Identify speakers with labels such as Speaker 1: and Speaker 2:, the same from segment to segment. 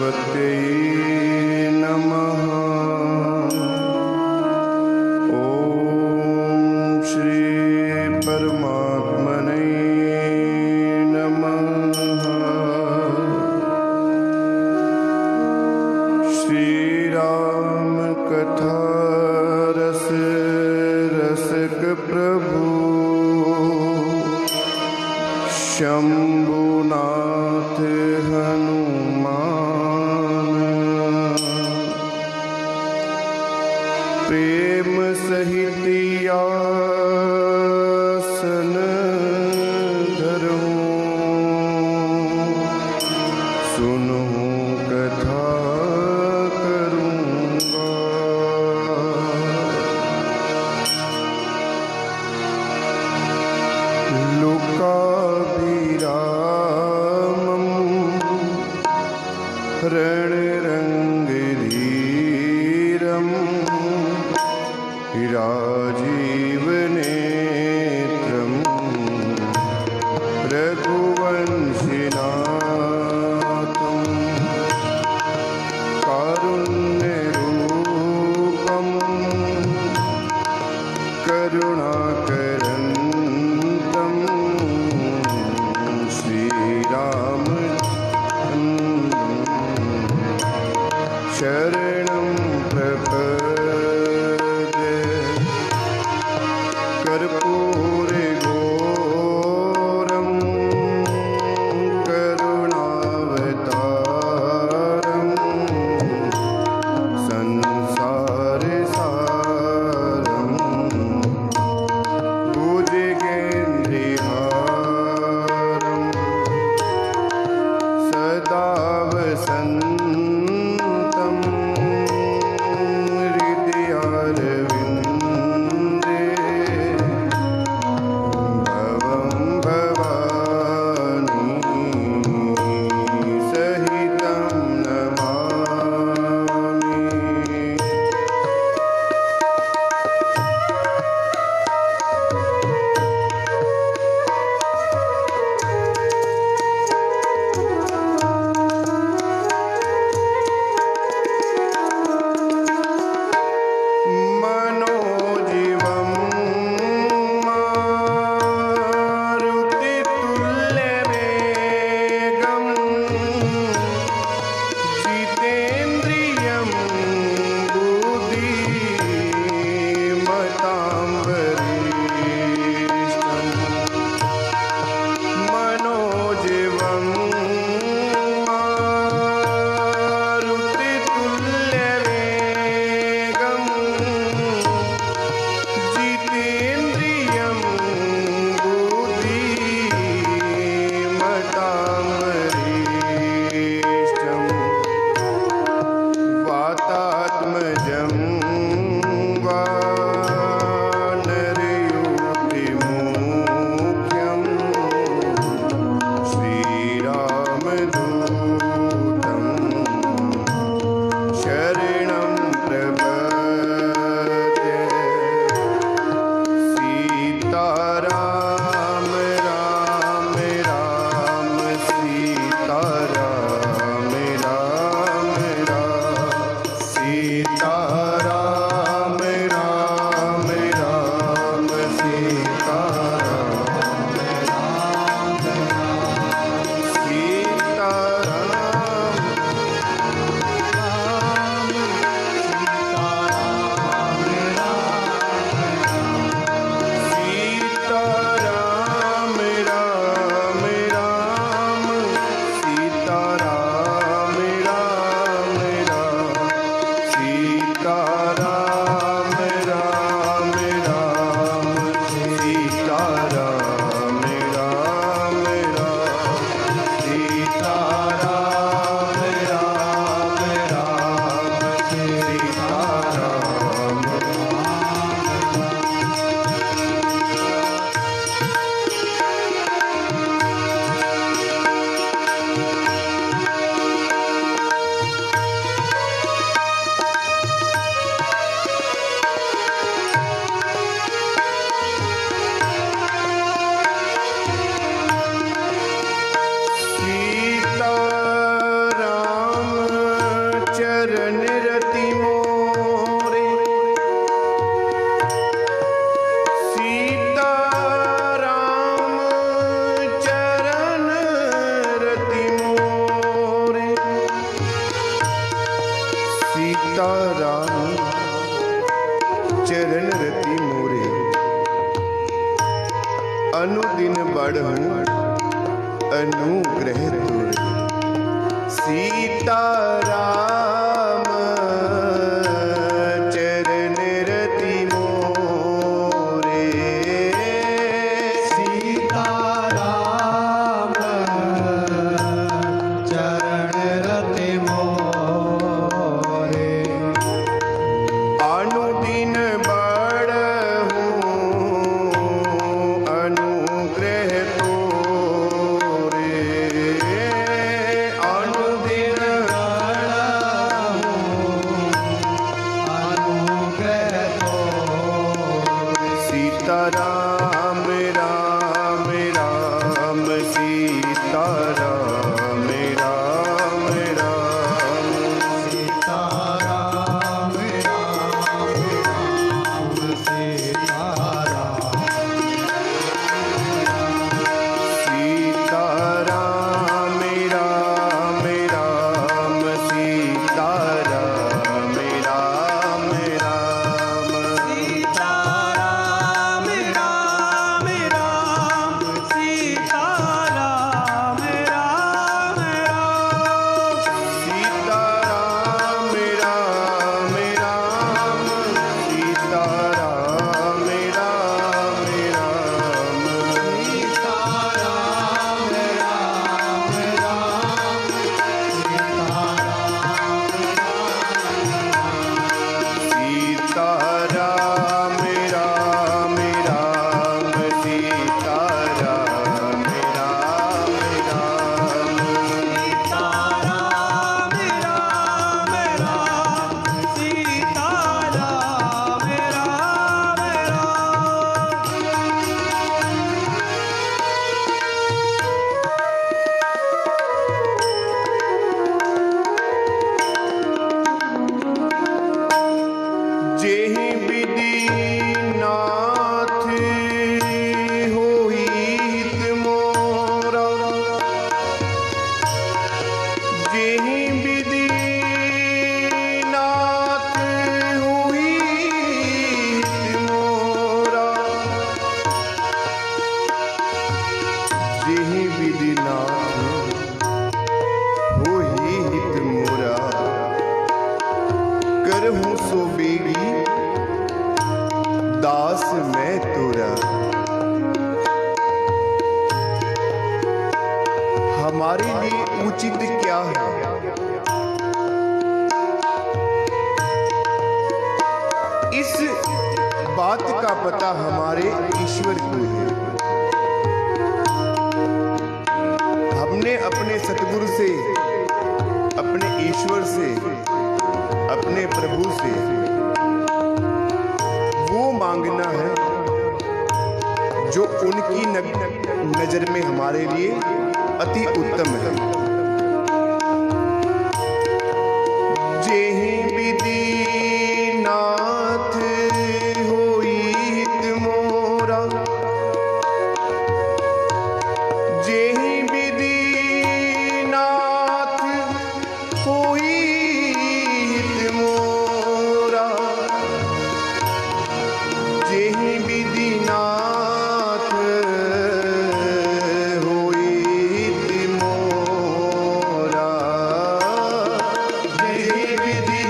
Speaker 1: सरस्वत्यै नमः। ॐ श्री परमात्मने नमः। श्री राम कथा रस रसिक प्रभु शंभुनाथ हनुमान। प्रेम सहित आसन धरऊं, सुनूं कथा करूँगा। रणरंगधीरं राजीवनेत्रं रघुवंशिनाथं कारुण्यरूपं करुणाकरन्तं श्रीराम बढ़ूं अनुग्रह तुर। सीताराम चरण रति मोरे।
Speaker 2: सीताराम चरण रति मोरे।
Speaker 1: अनुदिन बढ़ूं अनुग्रह तोरे। अनुदिन
Speaker 2: अनुग्रह तोरे।
Speaker 1: सीताराम राम राम सीताराम राम राम।
Speaker 2: सीताराम राम राम सीताराम।
Speaker 1: सीताराम राम राम सीताराम राम राम।
Speaker 2: सीताराम राम राम सीताराम राम राम।
Speaker 1: सीताराम राम राम सीताराम राम राम।
Speaker 2: सीताराम राम राम
Speaker 1: सीताराम राम राम सीताराम राम राम।
Speaker 2: सीताराम राम राम सीताराम राम
Speaker 1: जेहि विधि नाथ होई हित मोरा। जेहि विधि नाथ होई हित मोरा। जेहि विधि नाथ होई हित मोरा। करहूं सो बेगी दास मैं तोरा। हमारे लिए उचित क्या है? इस बात का पता हमारे ईश्वर को है। हमने अपने सतगुरु से, अपने ईश्वर से, अपने प्रभु से वो मांगना है जो उनकी नजर में हमारे लिए अति उत्तम है। जेहि विधि नाथ होई हित मोरा। जेहि विधि नाथ होई हित मोरा। जेहि विधि नाथ होई हित मोरा। जेहि विधि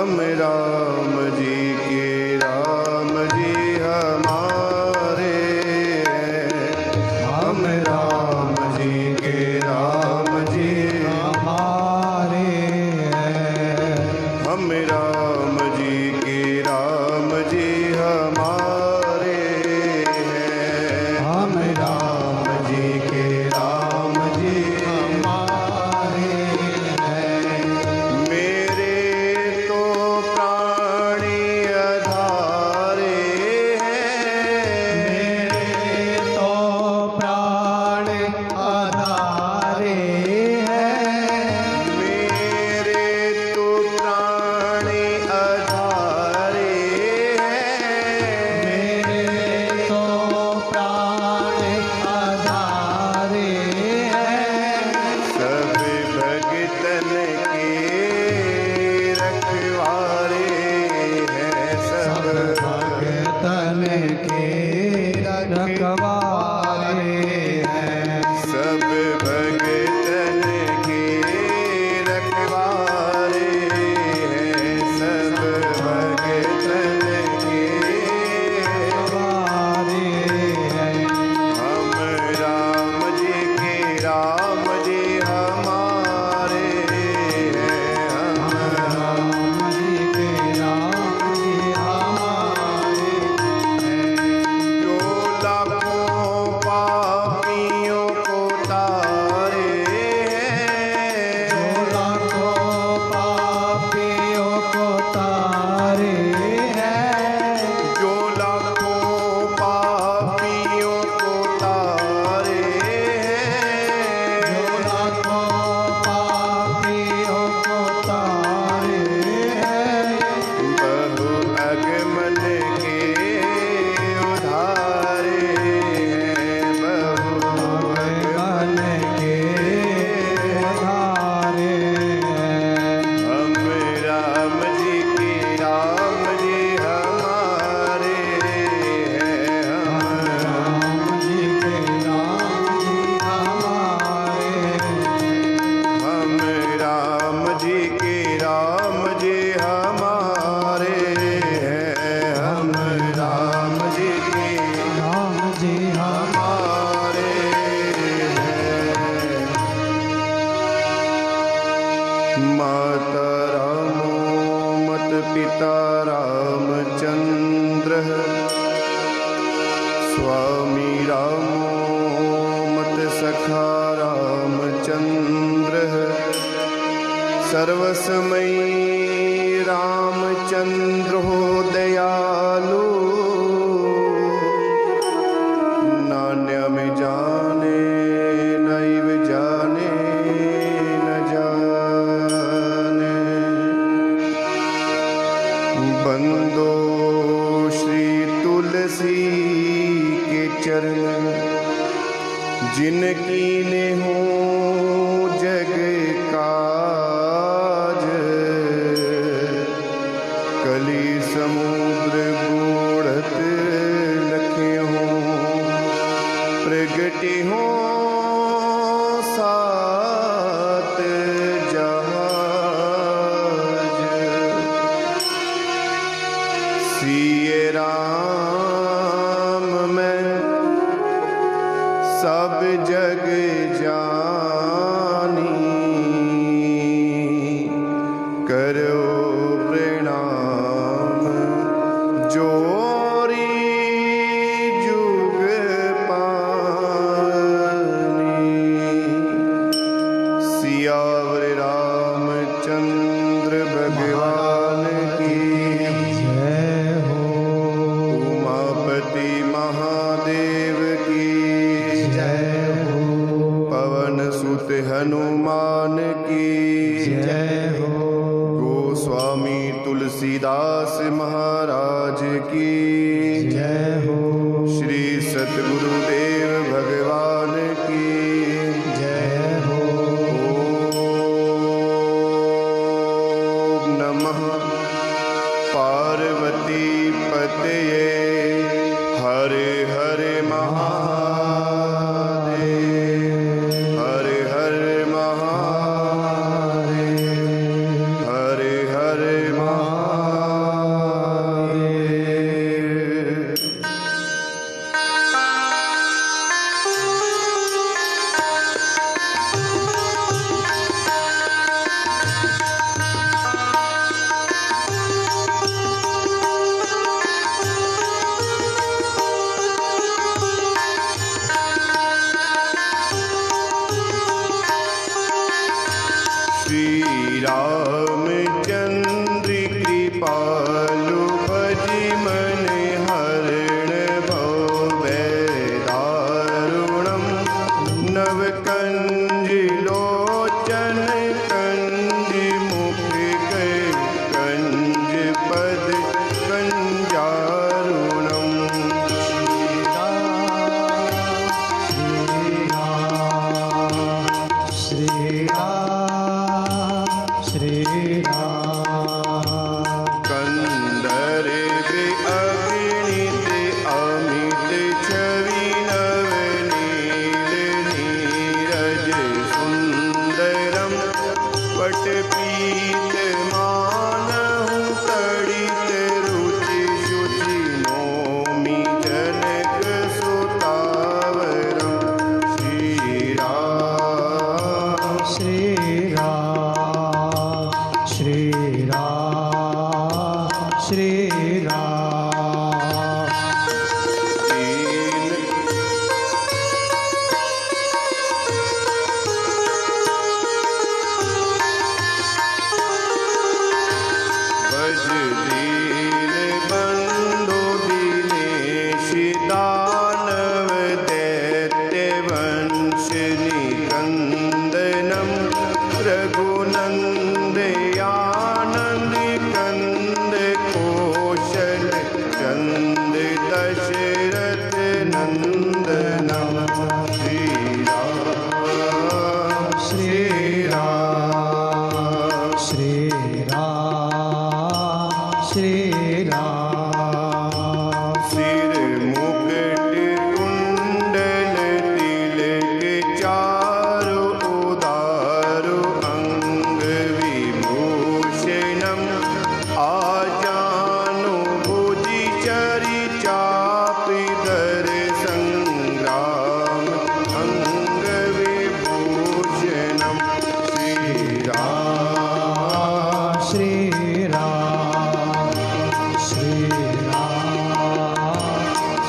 Speaker 1: हम राम जी के राम जी हमारे हैं। हम राम जी के राम जी
Speaker 2: हमारे हैं।
Speaker 1: हम राम जी के राम जी हमारे हैं।
Speaker 2: हम राम जी के राम जी हमारे हैं।
Speaker 1: मेरे तो प्राणी आधारे हैं।
Speaker 2: मेरे तो प्राण आधारे हैं।
Speaker 1: मेरे तो प्राणी आधारे हैं।
Speaker 2: मेरे तो प्राण आधारे हैं।
Speaker 1: सब भगतन के रखवारे हैं। सब
Speaker 2: भगतन के रखवारे हैं।
Speaker 1: सब भगतन के रखवारे हैं। सब भगतन के
Speaker 2: रखवारे हैं।
Speaker 1: हम राम जी के राम जी हमारे हैं। हम
Speaker 2: राम जी के राम जी हमारे हैं।
Speaker 1: जो लाखों पापियों को तारे हैं।
Speaker 2: जो लाखों पापियों को तारे हैं।
Speaker 1: जो लाखों पापियों को तारे हैं।
Speaker 2: जो लाखों पापियों को तारे हैं।
Speaker 1: बहु अगमन के उधारे हैं। बहु
Speaker 2: भगवान के आधारे हैं।
Speaker 1: हम राम जी के राम जी हमारे हैं। हम
Speaker 2: राम जी के राम जी हमारे हैं।
Speaker 1: हम राम जी के राम जी हमारे हैं। हम राम जी के
Speaker 2: राम जी
Speaker 1: हमारे हैं। माता रामो मत पिता रामचंद्र। स्वामी रामो मत सखा रामचंद्र। सर्वसमयी रामचंद्र हो दयालु। नान्य में जाने नैव जाने न जाने। बंदो श्री तुलसी के चरण। जिनकी ने हो जग काज। कली समुद्र बूढ़त लखे हो। प्रगति हो सात जहाज। सिए राम मैं सब जग जानी। करो प्रणाम जोरी जुग पानी। सियावर रामचंद्र भगवान की
Speaker 2: जय हो।
Speaker 1: उमापति महादेव की
Speaker 2: जय हो।
Speaker 1: पवन सुत हनुमान की
Speaker 2: जय हो।
Speaker 1: गोस्वामी तुलसीदास महाराज की
Speaker 2: जय हो।
Speaker 1: श्री सतगुरुदेव भगवान की
Speaker 2: जय हो।
Speaker 1: ओम नमः पार्वती पतये। हरे हरे महादेव। हरे हरे महादेव। हरे हरे महादेव।
Speaker 2: श्री राम।
Speaker 1: सिर मुकुट कुंडल तिलक चारु उदारु अंग विभूषणम आजानु भुजि चरि चापि धर संग्राम अंग विभूषणम। श्री राम
Speaker 2: श्री राम श्री राम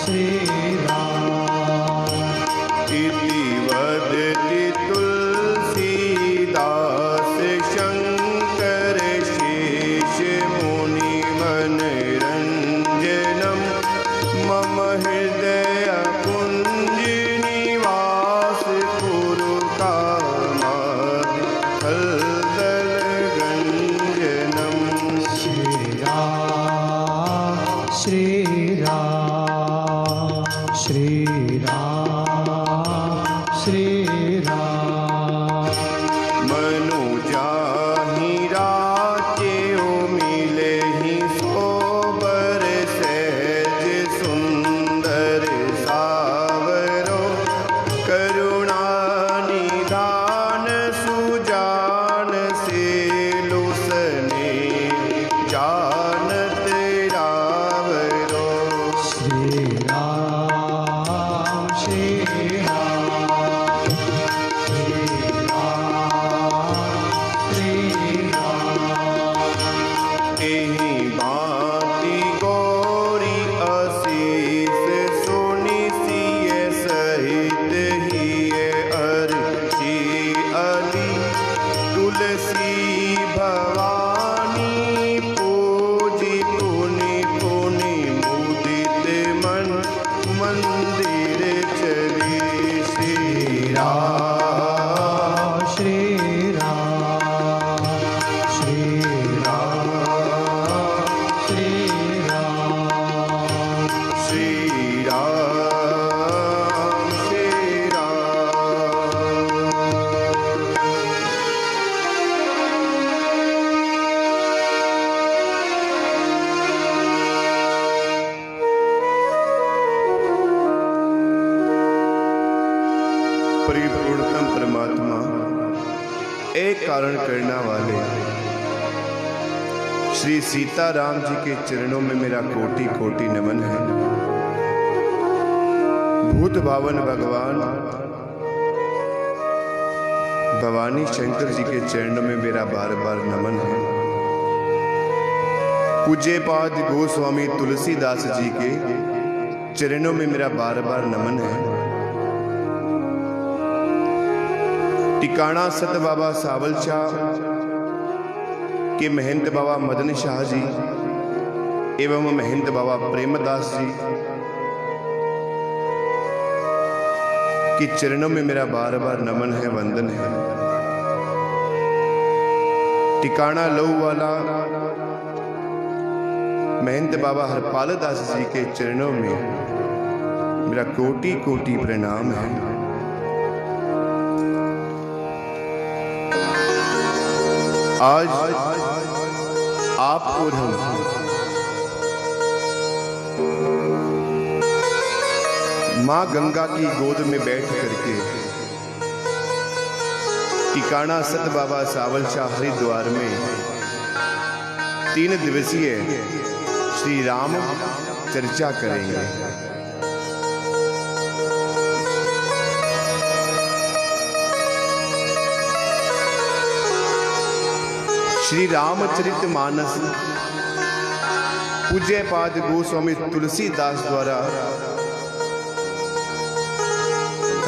Speaker 2: श्री राम।
Speaker 1: इति वदति तुलसीदास शंकर शेष मुनि मनरंजनम मम हृदय कुंज निवास कुरु कामादि हलदल गंजनम।
Speaker 2: श्री राम श्री राम श्री राम श्री राम।
Speaker 1: मनु जाहि राचेउ मिलहि सोबर सहज सुंदर सावरो करुणा निधान सुजान सेलु सने जानत रावरो।
Speaker 2: श्री राम श्री राम श्री राम श्री राम।
Speaker 1: एहि भांति गौरी असीस सुनि सिय सहित हिय अर्ची अली तुलसी भवानी पूजी पुनि पुनि मुदित मन मंदिर चली। श्री राम
Speaker 2: श्री राम श्री राम श्री राम।
Speaker 1: श्री राम श्री राम। परिपूर्णतम परमात्मा एक कारण करना वाले श्री सीताराम जी के चरणों में मेरा कोटि कोटि नमन है। भूत भावन भगवान भवानी शंकर जी के चरणों में मेरा बार बार नमन है। पूज्य पाद गोस्वामी तुलसीदास जी के चरणों में मेरा बार बार नमन है। टिकाणा सत बाबा सावल शाह के महंत बाबा मदन शाह जी एवं महंत बाबा प्रेमदास जी के चरणों में मेरा बार बार नमन है, वंदन है। टिकाणा लहू वाला महंत बाबा हरपाल दास जी के चरणों में मेरा कोटि कोटि प्रणाम है। आज आप और हम मां गंगा की गोद में बैठ करके टिकाणा सत बाबा सावल शाह हरिद्वार में 3 दिवसीय श्री राम चर्चा करेंगे। श्री रामचरित मानस पूज्य पाद गोस्वामी तुलसीदास द्वारा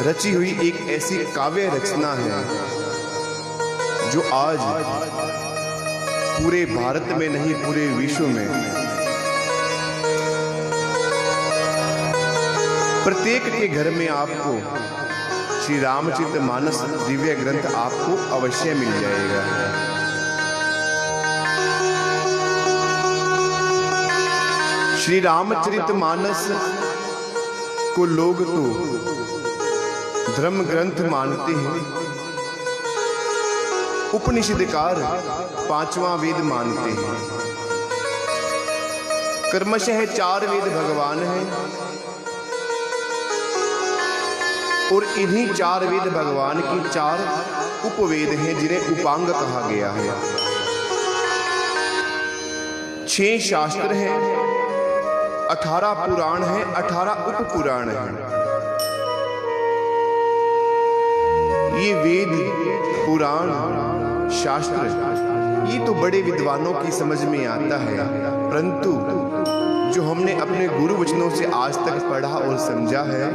Speaker 1: रची हुई एक ऐसी काव्य रचना है जो आज पूरे भारत में नहीं पूरे विश्व में प्रत्येक के घर में आपको श्री रामचरित मानस दिव्य ग्रंथ आपको अवश्य मिल जाएगा। श्री रामचरित मानस को लोग तो धर्म ग्रंथ मानते हैं, उपनिषदकार 5वां वेद मानते हैं, कर्मशः 4 वेद भगवान हैं और इन्हीं 4 वेद भगवान की 4 उपवेद हैं जिन्हें उपांग कहा गया है। 6 शास्त्र हैं, 18 पुराण हैं, 18 उपपुराण हैं। ये वेद, पुराण, शास्त्र ये तो बड़े विद्वानों की समझ में आता है, परंतु जो हमने अपने गुरु वचनों से आज तक पढ़ा और समझा है,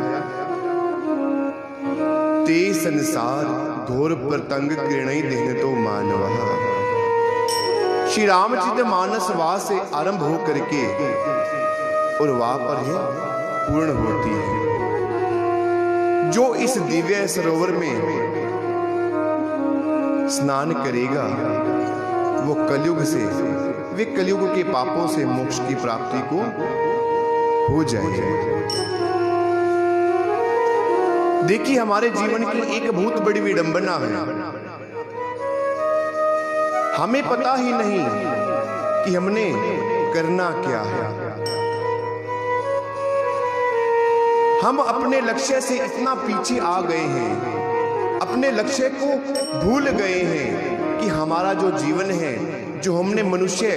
Speaker 1: ते संसार घोर प्रतंग किरणई देह तो मानवा। श्री रामचरित मानस वास से आरंभ हो करके और वहां पर ही पूर्ण होती है। जो इस दिव्य सरोवर में स्नान करेगा वो कलयुग से, वे कलयुग के पापों से मोक्ष की प्राप्ति को हो जाएगा। देखिए, हमारे जीवन की एक बहुत बड़ी विडंबना है, हमें पता ही नहीं कि हमने करना क्या है। हम अपने लक्ष्य से इतना पीछे आ गए हैं, अपने लक्ष्य को भूल गए हैं कि हमारा जो जीवन है, जो हमने मनुष्य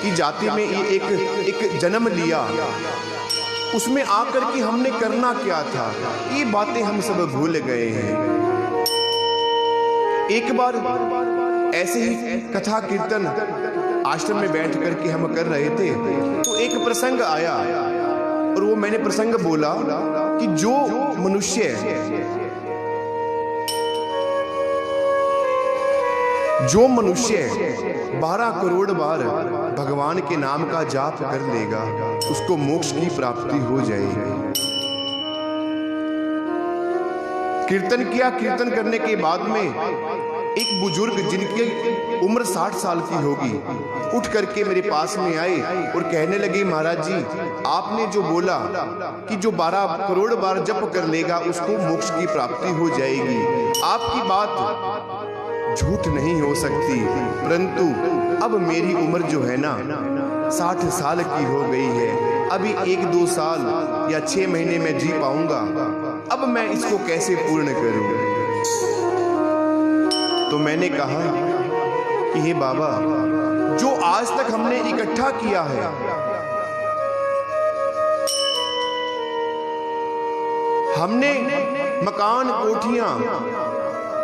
Speaker 1: की जाति में ये एक जन्म लिया, उसमें आकर के हमने करना क्या था, ये बातें हम सब भूल गए हैं। एक बार ऐसे ही कथा कीर्तन आश्रम में बैठ करके हम कर रहे थे, तो एक प्रसंग आया और वो मैंने प्रसंग बोला कि जो मनुष्य 12 करोड़ बार भगवान के नाम का जाप कर लेगा, उसको मोक्ष की प्राप्ति हो जाएगी। कीर्तन किया, कीर्तन करने के बाद में एक बुजुर्ग जिनकी उम्र 60 साल की होगी, उठ करके मेरे पास में आए और कहने लगे, महाराज जी, आपने जो बोला कि जो 12 करोड़ बार जप कर लेगा उसको मोक्ष की प्राप्ति हो जाएगी, आपकी बात झूठ नहीं हो सकती, परंतु अब मेरी उम्र जो है ना 60 साल की हो गई है, अभी 1-2 साल या 6 महीने में जी पाऊंगा, अब मैं इसको कैसे पूर्ण करूं। तो मैंने कहा कि हे बाबा, जो आज तक हमने इकट्ठा किया है, हमने मकान, कोठियां,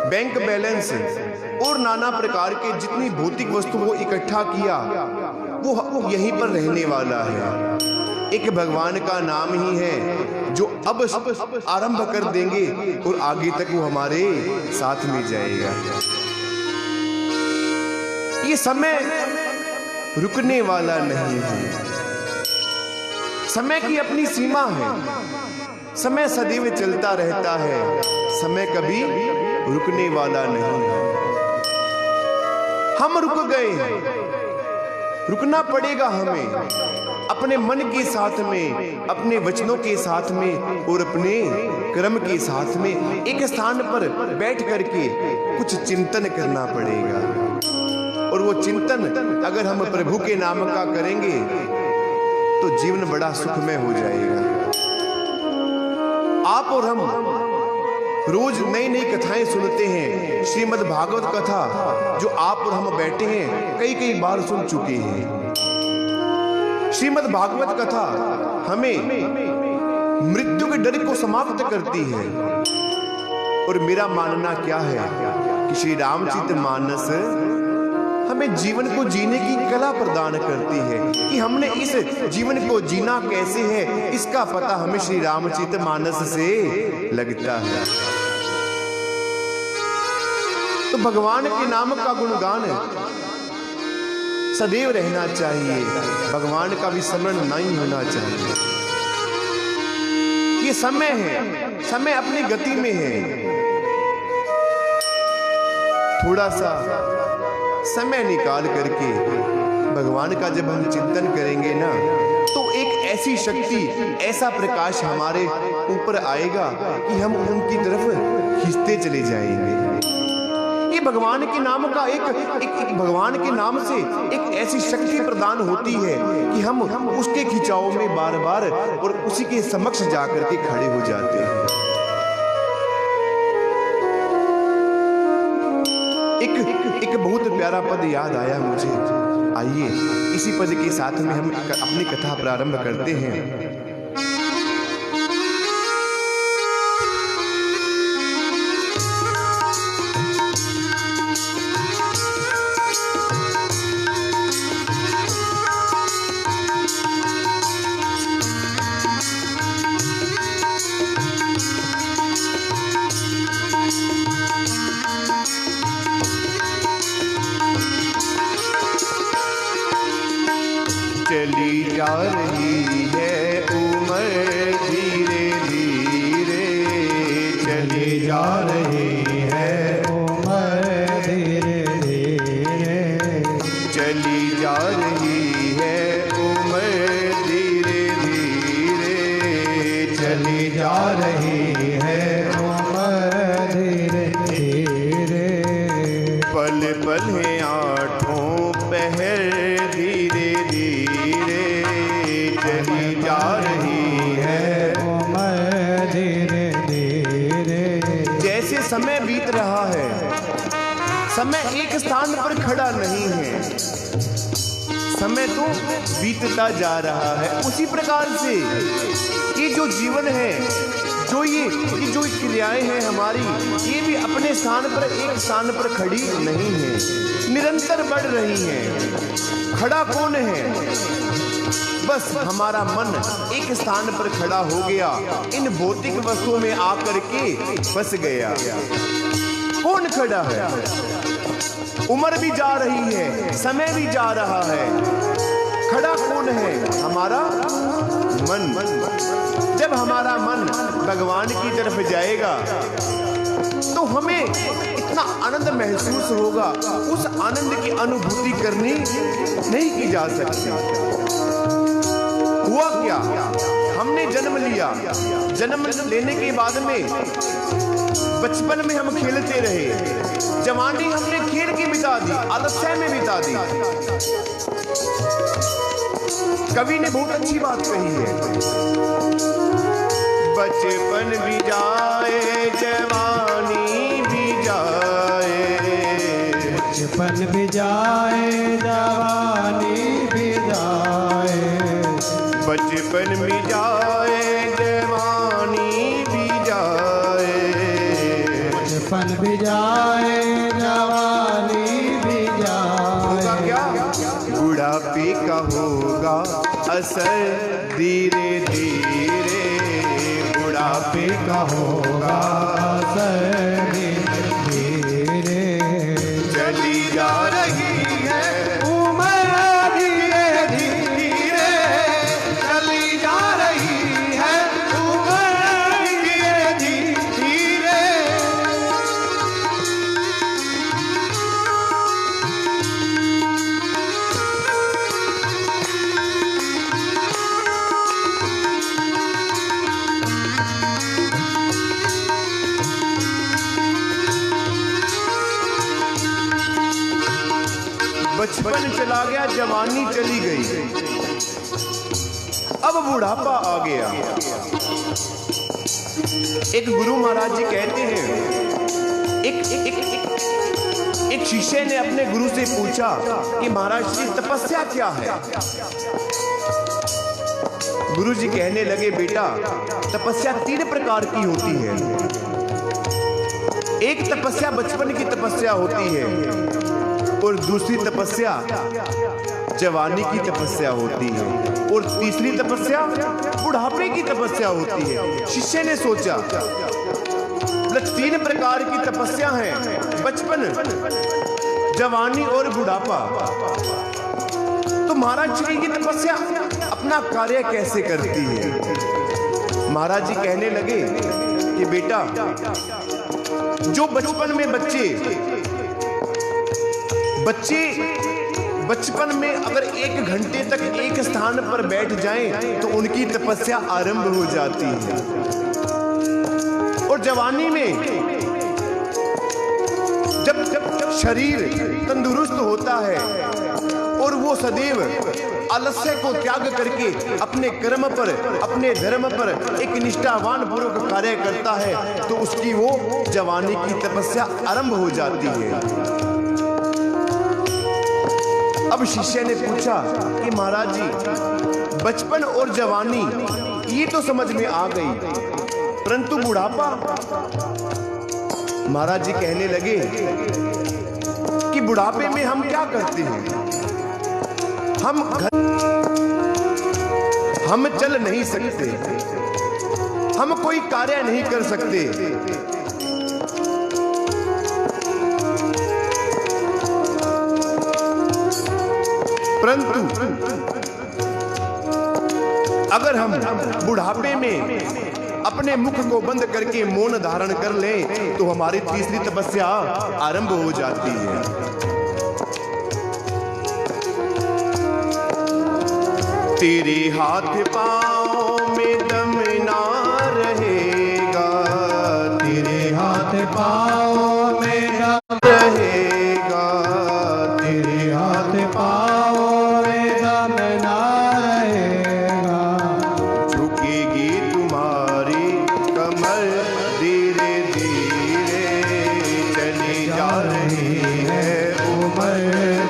Speaker 1: बैंक बैलेंस और नाना प्रकार के जितनी भौतिक वस्तु को इकट्ठा किया, वो यहीं पर रहने वाला है। एक भगवान का नाम ही है जो अब आरंभ कर देंगे और आगे तक वो हमारे साथ में जाएगा। ये समय रुकने वाला नहीं है, समय की अपनी सीमा है, समय सदैव चलता रहता है, समय कभी रुकने वाला नहीं है। हम रुक गए हैं, रुकना पड़ेगा हमें, अपने मन के साथ में, अपने वचनों के साथ में और अपने कर्म के साथ में एक स्थान पर बैठ करके कुछ चिंतन करना पड़ेगा। और वो चिंतन अगर हम प्रभु के नाम का करेंगे तो जीवन बड़ा सुखमय हो जाएगा। आप और हम रोज नई नई कथाएं सुनते हैं, श्रीमद् भागवत कथा जो आप और हम बैठे हैं कई बार सुन चुके हैं। श्रीमद् भागवत कथा हमें मृत्यु के डर को समाप्त करती है। और मेरा मानना क्या है कि श्री रामचरित मानस हमें जीवन को जीने की कला प्रदान करती है कि हमने इस जीवन को जीना कैसे है, इसका पता हमें श्री रामचरित मानस से लगता है। तो भगवान के नाम का गुणगान सदैव रहना चाहिए, भगवान का भी स्मरण नहीं होना चाहिए। ये समय है, समय अपनी गति में है, थोड़ा सा समय निकाल करके भगवान का जब हम चिंतन करेंगे ना, तो एक ऐसी शक्ति, ऐसा प्रकाश हमारे ऊपर आएगा कि हम उनकी तरफ खींचते चले जाएंगे। ये भगवान के नाम का एक भगवान के नाम से एक ऐसी शक्ति प्रदान होती है कि हम उसके खिंचाव में बार बार और उसी के समक्ष जाकर के खड़े हो जाते हैं। एक बहुत प्यारा पद याद आया मुझे। आइए इसी पद के साथ में हम अपनी कथा प्रारंभ करते हैं। चली जा रही है उम्र धीरे धीरे, चली जा रही है
Speaker 2: उम्र धीरे धीरे,
Speaker 1: चली जा रही है उम्र धीरे धीरे,
Speaker 2: चली जा रही है उम्र धीरे धीरे।
Speaker 1: पल पल है आठों पहर धीरे धीरे, चली जा रही है
Speaker 2: उम्र धीरे धीरे।
Speaker 1: जैसे समय बीत रहा है, समय एक स्थान पर खड़ा नहीं है, समय तो बीतता जा रहा है। उसी प्रकार से ये जो जीवन है, ये जो क्रियाएं हैं हमारी, ये भी अपने स्थान पर एक स्थान पर खड़ी नहीं है, निरंतर बढ़ रही हैं। खड़ा कौन है? बस हमारा मन एक स्थान पर खड़ा हो गया, इन भौतिक वस्तुओं में आकर के फंस गया। कौन खड़ा है? उम्र भी जा रही है, समय भी जा रहा है, खड़ा कौन है? हमारा मन। जब हमारा मन भगवान की तरफ जाएगा तो हमें इतना आनंद महसूस होगा, उस आनंद की अनुभूति करनी नहीं की जा सकती। हुआ क्या? हमने जन्म लिया, जन्म लेने के बाद में बचपन में हम खेलते रहे, जवानी हमने खेल के बिता दी, आलस्य में बिता दी। कवि ने बहुत अच्छी बात कही है, बचपन भी जाए जवानी भी जाए,
Speaker 2: बचपन भी जाए जवानी भी जाए,
Speaker 1: बचपन भी जाए जवानी भी जाए,
Speaker 2: बचपन भी जाए जवानी भी
Speaker 1: होगा
Speaker 2: जाए।
Speaker 1: क्या? बुढ़ापे का होगा असर धीरे धीरे, बुढ़ापे
Speaker 2: का होगा असर धीरे धीरे।
Speaker 1: चली जा रही है
Speaker 2: उम्र धीरे
Speaker 1: धीरे, चली जा रही है
Speaker 2: उम्र
Speaker 1: धीरे धीरे। बचपन चला गया, जवानी चली गई, अब बुढ़ापा आ गया। एक गुरु महाराज जी कहते हैं, एक शिष्य ने अपने गुरु से पूछा कि महाराज जी तपस्या क्या है? गुरु जी कहने लगे, बेटा तपस्या 3 प्रकार की होती है। एक तपस्या बचपन की तपस्या होती है, और दूसरी तपस्या जवानी की तपस्या होती है, और तीसरी तपस्या बुढ़ापे की तपस्या होती है। शिष्य ने सोचा, 3 प्रकार की तपस्या हैं, बचपन, जवानी और बुढ़ापा। तो महाराज जी की तपस्या अपना कार्य कैसे करती है? महाराज जी कहने लगे कि बेटा, जो बचपन में बचपन में अगर 1 घंटे तक एक स्थान पर बैठ जाएं तो उनकी तपस्या आरंभ हो जाती है। और जवानी में जब शरीर तंदुरुस्त होता है और वो सदैव आलस्य को त्याग करके अपने कर्म पर, अपने धर्म पर एक निष्ठावान पूर्वक कार्य करता है तो उसकी वो जवानी की तपस्या आरंभ हो जाती है। अब शिष्य ने पूछा कि महाराज जी, बचपन और जवानी ये तो समझ में आ गई, परंतु बुढ़ापा? महाराज जी कहने लगे कि बुढ़ापे में हम क्या करते हैं? हम चल नहीं सकते, हम कोई कार्य नहीं कर सकते। परंतु अगर हम बुढ़ापे में अपने मुख को बंद करके मौन धारण कर लें तो हमारी तीसरी तपस्या आरंभ हो जाती है। तेरे हाथ पाँव में दम ना रहेगा, तेरे हाथ पाँव में दम रहेगा,
Speaker 2: तेरे हाथ पाँव में दम ना रहेगा।
Speaker 1: झुकेगी तुम्हारी कमर धीरे धीरे, चली जा रही है
Speaker 2: उम्र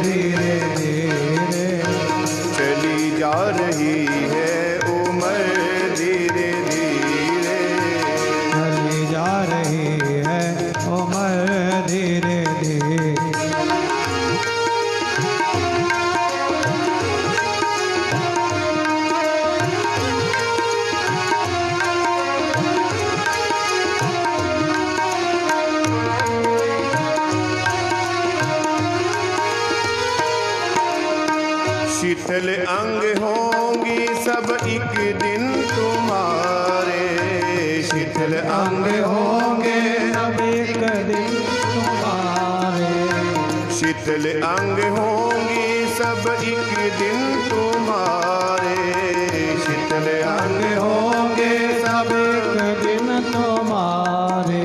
Speaker 2: धीरे धीरे,
Speaker 1: चली जा रही है उम्र धीरे धीरे,
Speaker 2: चली जा रही है उम्र धीरे धीरे।
Speaker 1: शीतल अंग होंगे सब एक दिन तुम्हारे, शीतल अंग
Speaker 2: होंगे सब एक दिन तुम्हारे,
Speaker 1: शीतल अंग होंगे सब एक दिन तुम्हारे, शीतल अंग
Speaker 2: होंगे सब एक दिन तुम्हारे।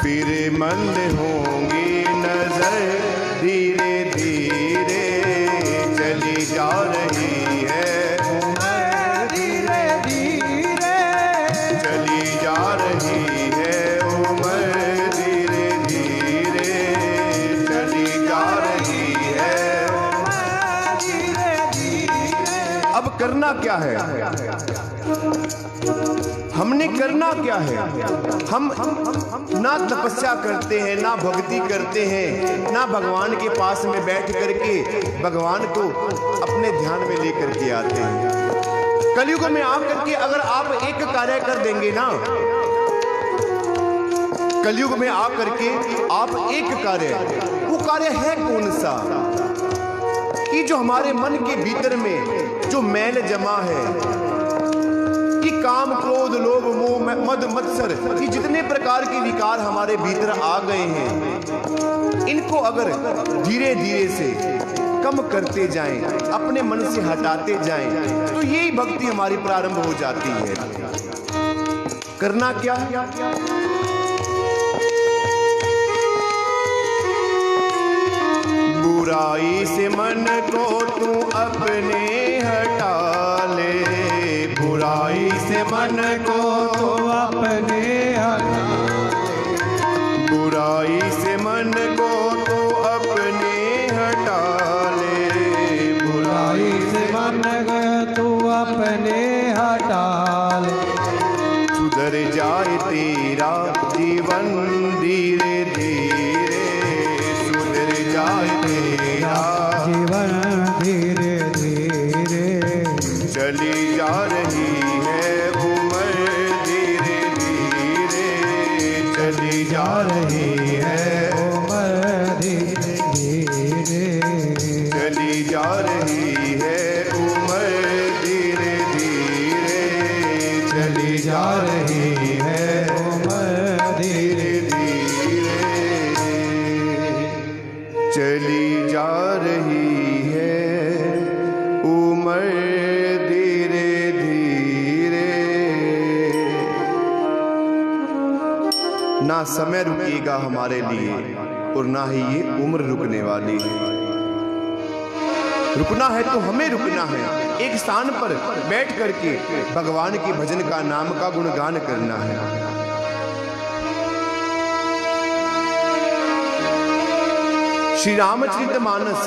Speaker 1: फिर मंद होंगी नजर धीरे धीरे, चली जा रही है
Speaker 2: उम्र धीरे धीरे,
Speaker 1: चली जा रही है उम्र धीरे धीरे, चली जा रही है
Speaker 2: उम्र धीरे धीरे।
Speaker 1: अब करना क्या है? हमने करना क्या है? हम ना तपस्या करते हैं, ना भक्ति करते हैं, ना भगवान के पास में बैठ करके भगवान को अपने ध्यान में लेकर के आते हैं। कलयुग में आकर के अगर आप एक कार्य कर देंगे ना, कलयुग में आकर के आप एक कार्य, वो कार्य है कौन सा? कि जो हमारे मन के भीतर में जो मैल जमा है, कि काम क्रोध लोभ मोह मद मत्सर, कि जितने प्रकार के विकार हमारे भीतर आ गए हैं, इनको अगर धीरे धीरे से कम करते जाएं, अपने मन से हटाते जाएं, तो यही भक्ति हमारी प्रारंभ हो जाती है। करना क्या? बुराई से मन को तू अपने हटा ले, बुराई से मन को
Speaker 2: तो अपने हटा,
Speaker 1: बुराई से मन को तो अपने हटा ले,
Speaker 2: बुराई से मन तू अपने हटा ले।
Speaker 1: सुधर जाए तेरा जीवन धीरे धीरे, सुधर जाए तेरा
Speaker 2: जीवन धीरे धीरे,
Speaker 1: चली जा रही है उम्र धीरे धीरे, चली जा रही है
Speaker 2: उम्र धीरे धीरे,
Speaker 1: चली जा रही है उम्र धीरे धीरे, चली जा रही है
Speaker 2: उम्र धीरे
Speaker 1: धीरे, चली जा रही है उम्र धीरे धीरे। ना समय रुकेगा हमारे लिए, और ना ही ये उम्र रुकने वाली है। रुकना है तो हमें रुकना है, एक स्थान पर बैठ करके भगवान के भजन का, नाम का गुणगान करना है। श्री रामचरितमानस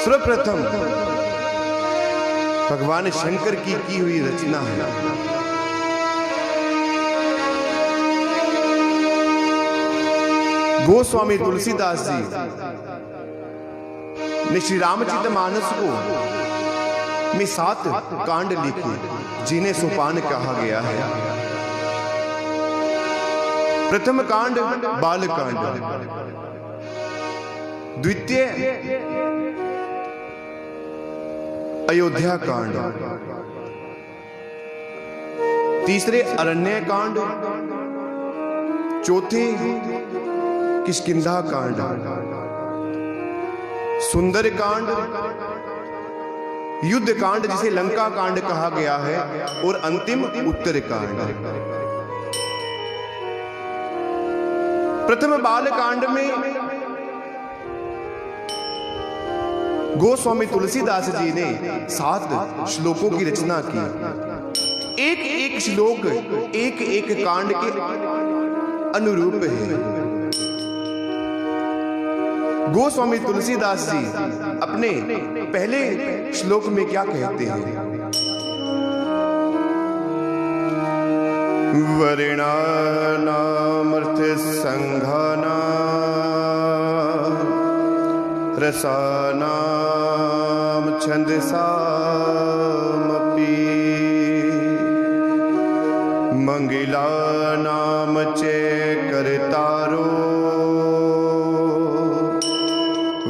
Speaker 1: सर्वप्रथम भगवान शंकर की हुई रचना है। गोस्वामी तुलसीदास जी ने श्री रामचरितमानस को में 7 कांड लिखे, जिन्हें सोपान कहा गया है। प्रथम कांड बाल कांड, द्वितीय अयोध्या कांड, तीसरे अरण्य कांड, चौथे किष्किंधा कांड, सुंदर कांड, युद्ध कांड जिसे लंका कांड कहा गया है, और अंतिम उत्तर कांड। प्रथम बाल कांड में गोस्वामी तुलसीदास जी ने 7 श्लोकों की रचना की। एक एक श्लोक एक एक कांड के अनुरूप है। गोस्वामी तुलसीदास जी अपने पहले श्लोक में क्या कहते हैं? वर्णानामर्थ संघाना रसानाम छंदसामपि मंगलानाम च कर्तारो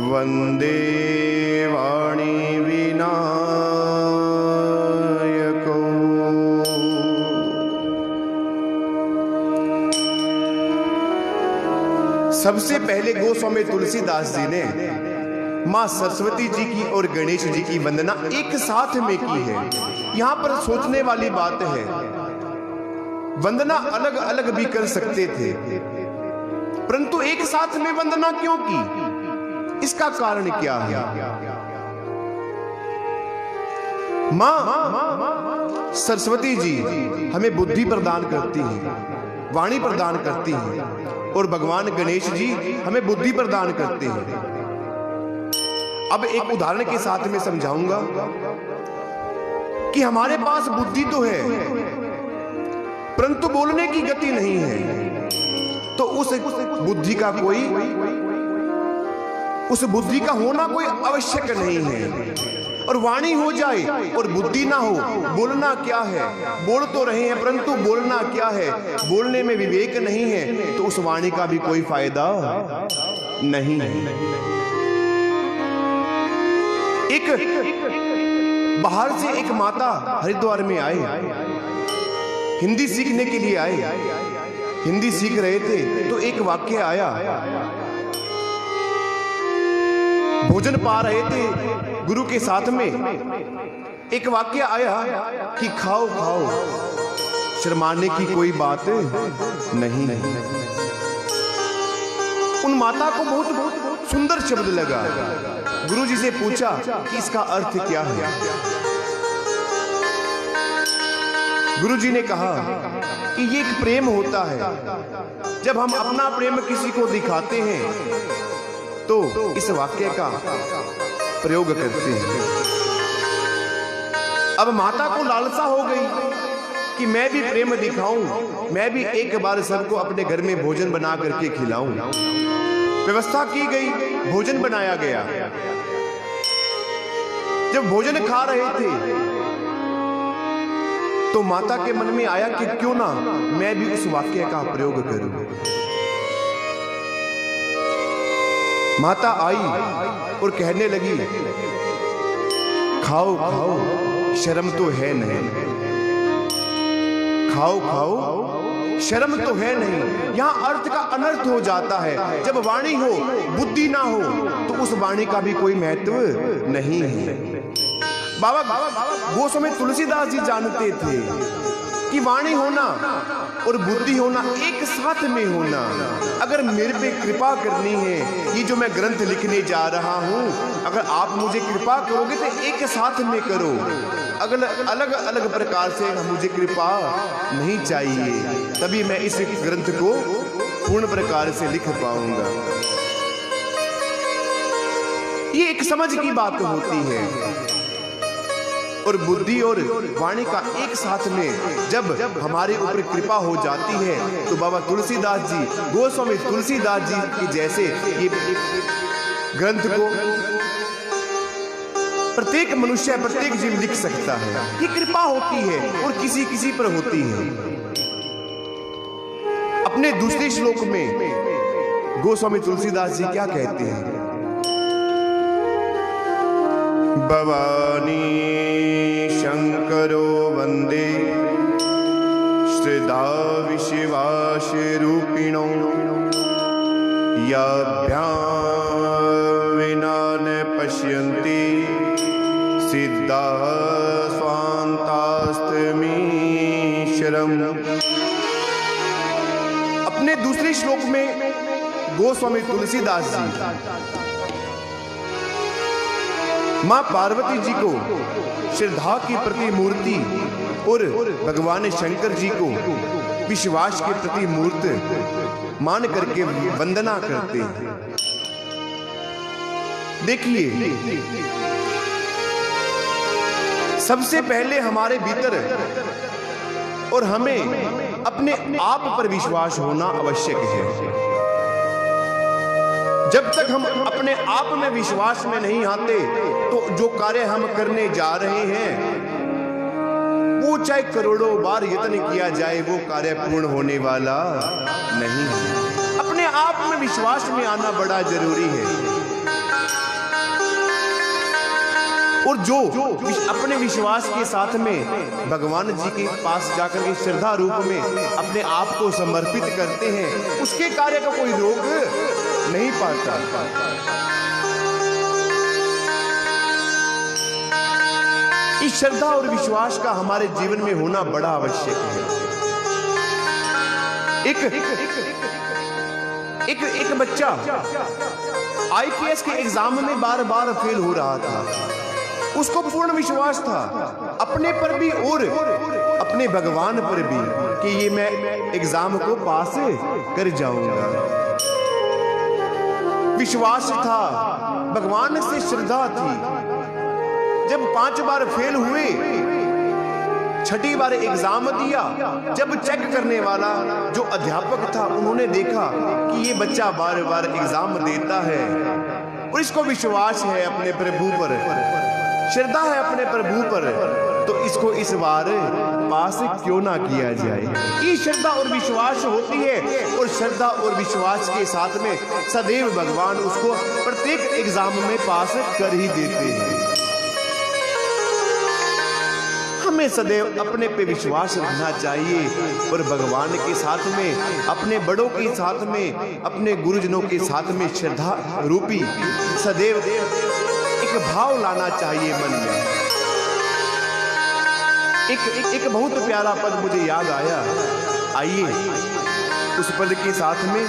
Speaker 1: वंदे वाणी विनायको। सबसे पहले गोस्वामी तुलसीदास जी ने मां सरस्वती जी की और गणेश जी की वंदना एक साथ में की है। यहां पर सोचने वाली बात है, वंदना अलग अलग भी कर सकते थे, परंतु एक साथ में वंदना क्यों की? इसका कारण क्या है? मां सरस्वती जी हमें बुद्धि प्रदान करती हैं, वाणी प्रदान करती हैं, और भगवान गणेश जी हमें बुद्धि प्रदान करते हैं। अब एक उदाहरण के साथ में समझाऊंगा कि हमारे पास बुद्धि तो है, परंतु बोलने की गति नहीं है, तो उस बुद्धि का होना कोई आवश्यक नहीं है। और वाणी हो जाए और बुद्धि ना हो, बोलना क्या है? बोल तो रहे हैं, परंतु बोलना क्या है? बोलने में विवेक नहीं है, तो उस वाणी का भी कोई फायदा नहीं है। एक बाहर से एक माता हरिद्वार में आए, हिंदी सीखने के लिए आए, हिंदी सीख रहे थे, तो एक वाक्य आया। भोजन पा रहे थे गुरु के साथ में, एक वाक्य आया कि खाओ खाओ, शर्माने की कोई बात नहीं। उन माता को बहुत सुंदर शब्द लगा। गुरु जी से पूछा कि इसका अर्थ क्या है? गुरु जी ने कहा कि ये एक प्रेम होता है, जब हम अपना प्रेम किसी को दिखाते हैं तो इस वाक्य का प्रयोग करते हैं। अब माता को लालसा हो गई कि मैं भी प्रेम दिखाऊं, मैं भी एक बार सबको अपने घर में भोजन बना करके खिलाऊं। व्यवस्था की गई, भोजन बनाया गया। जब भोजन खा रहे थे तो माता के मन में आया कि क्यों ना मैं भी उस वाक्य का प्रयोग करूं। माता आई और कहने लगी, खाओ खाओ, शर्म तो है नहीं, खाओ खाओ, शर्म तो है नहीं। यहां अर्थ का अनर्थ हो जाता है। जब वाणी हो, बुद्धि ना हो, तो उस वाणी का भी कोई महत्व नहीं है। बाबा गोस्वामी तुलसीदास जी जानते थे कि वाणी होना और बुद्धि होना एक साथ में होना। अगर मेरे पे कृपा करनी है, ये जो मैं ग्रंथ लिखने जा रहा हूं, अगर आप मुझे कृपा करोगे तो एक साथ में करो। अगर अलग अलग प्रकार से मुझे कृपा नहीं चाहिए, तभी मैं इस ग्रंथ को पूर्ण प्रकार से लिख पाऊंगा। ये एक समझ की बात होती है। और बुद्धि और वाणी का एक साथ में जब हमारे ऊपर कृपा हो जाती है, तो बाबा तुलसीदास जी, गोस्वामी तुलसीदास जी के जैसे ये ग्रंथ को प्रत्येक मनुष्य, प्रत्येक जीव लिख सकता है। ये कृपा होती है और किसी किसी पर होती है। अपने दूसरे श्लोक में गोस्वामी तुलसीदास जी क्या कहते हैं? भवानी शंकरो वंदे श्रद्धा विश्वास रूपिणो याभ्यां विना न पश्यन्ति सिद्धा स्वान्तास्तमीश्वरम्। अपने दूसरे श्लोक में गोस्वामी तुलसीदास जी मां पार्वती जी को श्रद्धा की प्रतिमूर्ति और भगवान शंकर जी को विश्वास के प्रति मूर्त मान करके वंदना करते हैं। देखिए, सबसे पहले हमारे भीतर और हमें अपने आप पर विश्वास होना आवश्यक है। जब तक हम अपने आप में विश्वास में नहीं आते, तो जो कार्य हम करने जा रहे हैं, वो चाहे करोड़ों बार यत्न किया जाए, वो कार्य पूर्ण होने वाला नहीं है। अपने आप में विश्वास में आना बड़ा जरूरी है। और जो अपने विश्वास के साथ में भगवान जी के पास जाकर के श्रद्धा रूप में अपने आप को समर्पित करते हैं, उसके कार्य का कोई रोक नहीं पाता। इस श्रद्धा और विश्वास का हमारे जीवन में होना बड़ा आवश्यक है। एक बच्चा आईपीएस के एग्जाम में बार बार फेल हो रहा था। उसको पूर्ण विश्वास था अपने पर भी और अपने भगवान पर भी कि ये मैं एग्जाम को पास कर जाऊंगा। विश्वास था, भगवान से श्रद्धा थी। जब 5 बार फेल हुए, 6ठी बार एग्जाम दिया, जब चेक करने वाला जो अध्यापक था, उन्होंने देखा कि ये बच्चा बार बार एग्जाम देता है और इसको विश्वास है अपने प्रभु पर, श्रद्धा है अपने प्रभु पर, तो इसको इस बार पास क्यों ना किया जाए। ये श्रद्धा और विश्वास होती है। और श्रद्धा और विश्वास के साथ में सदैव भगवान उसको प्रत्येक एग्जाम में पास कर ही देते हैं। हमें सदैव अपने पे विश्वास रखना चाहिए और भगवान के साथ में, अपने बड़ों के साथ में, अपने गुरुजनों के साथ में श्रद्धा रूपी सदैव एक भाव लाना चाहिए मन में। एक बहुत प्यारा पद मुझे याद आया, आइए उस पद के साथ में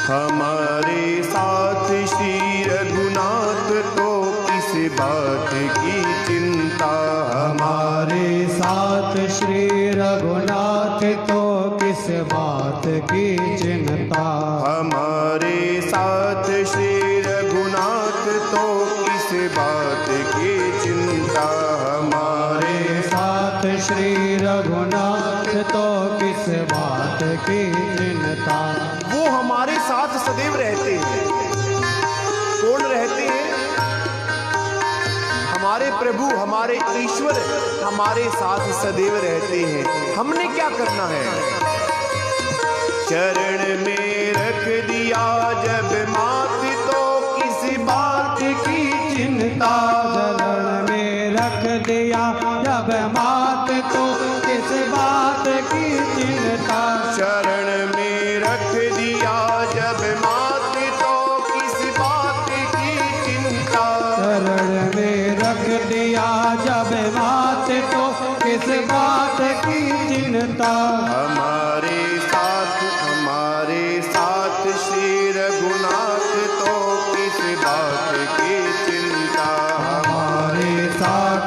Speaker 1: हमारे साथ श्री रघुनाथ तो किस बात की चिंता।
Speaker 2: हमारे साथ श्री रघुनाथ तो किस बात की चिंता।
Speaker 1: हमारे साथ श्री रघुनाथ तो किस बात की चिंता।
Speaker 2: हमारे साथ श्री रघुनाथ तो किस बात की चिंता।
Speaker 1: वो हमारे साथ सदैव रहते हैं। कौन रहते हैं? हमारे प्रभु, हमारे ईश्वर हमारे साथ सदैव रहते हैं। हमने क्या करना है? चरण में रख दिया जब मात तो किस बात की चिंता।
Speaker 2: चरण में रख दिया जब मात तो किस बात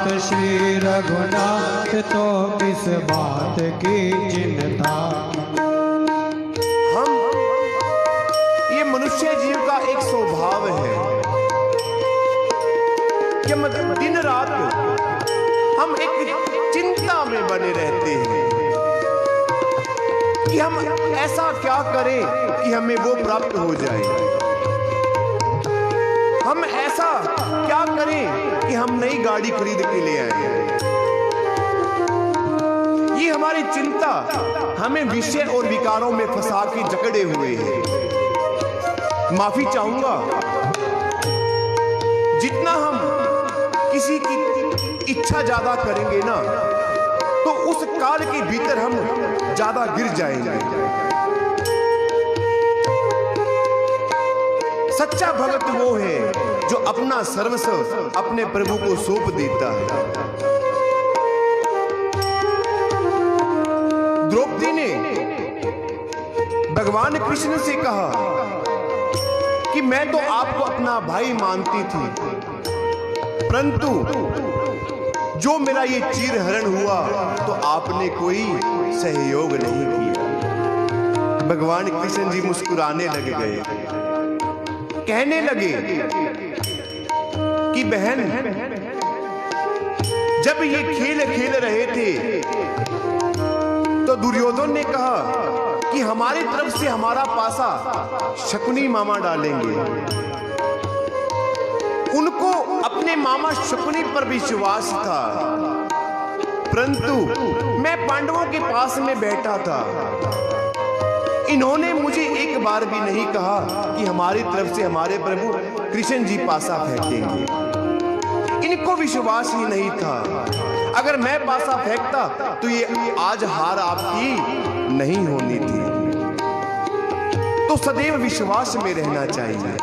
Speaker 2: साथ श्री रघुनाथ तो किस बात की चिंता।
Speaker 1: हम, ये मनुष्य जीव का एक स्वभाव है कि मतलब दिन रात हम एक चिंता में बने रहते हैं कि हम ऐसा क्या करें कि हमें वो प्राप्त हो जाए, हम ऐसा क्या करें कि हम नई गाड़ी खरीद के ले आए। ये हमारी चिंता हमें विषय और विकारों में फंसा के जकड़े हुए है। माफी चाहूंगा, जितना हम किसी की इच्छा ज्यादा करेंगे ना, तो उस काल के भीतर हम ज्यादा गिर जाएंगे। सच्चा भक्त वो है जो अपना सर्वस्व अपने प्रभु को सौंप देता है। द्रौपदी ने भगवान कृष्ण से कहा कि मैं तो आपको अपना भाई मानती थी, परंतु जो मेरा ये चीर हरण हुआ तो आपने कोई सहयोग नहीं किया। भगवान कृष्ण जी मुस्कुराने लग गए, कहने लगे कि बहन, जब ये खेल खेल रहे थे तो दुर्योधन ने कहा कि हमारी तरफ से हमारा पासा शकुनी मामा डालेंगे। उनको अपने मामा शकुनी पर विश्वास था, परंतु मैं पांडवों के पास में बैठा था। इन्होंने मुझे एक बार भी नहीं कहा कि हमारी तरफ से हमारे प्रभु कृष्ण जी पासा फेंकेंगे। इनको विश्वास ही नहीं था। अगर मैं पासा फेंकता तो ये आज हार आपकी नहीं होनी थी। तो सदैव विश्वास में रहना चाहिए।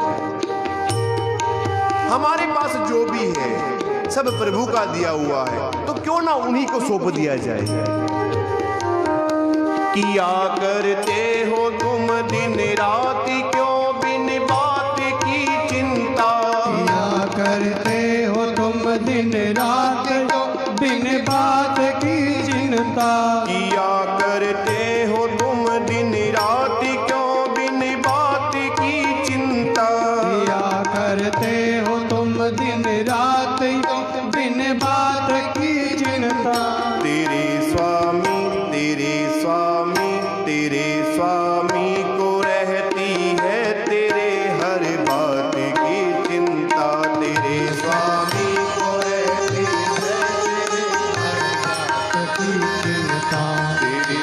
Speaker 1: हमारे पास जो भी है सब प्रभु का दिया हुआ है, तो क्यों ना उन्हीं को सौंप दिया जाए। किया करते हो तुम दिन रात क्यों बिन बात की चिंता।
Speaker 2: किया करते हो तुम दिन रात बिन बात की चिंता।
Speaker 1: किया करते हो तुम दिन रात क्यों बिन बात की चिंता।
Speaker 2: किया करते हो तुम दिन रात बिन बात की चिंता।
Speaker 1: तेरे स्वामी तेरे स्वामी तेरे स्वामी को रहती है तेरे हर बात की चिंता। तेरे स्वामी को रहती है तेरे हर बात
Speaker 2: की चिंता।
Speaker 1: तेरे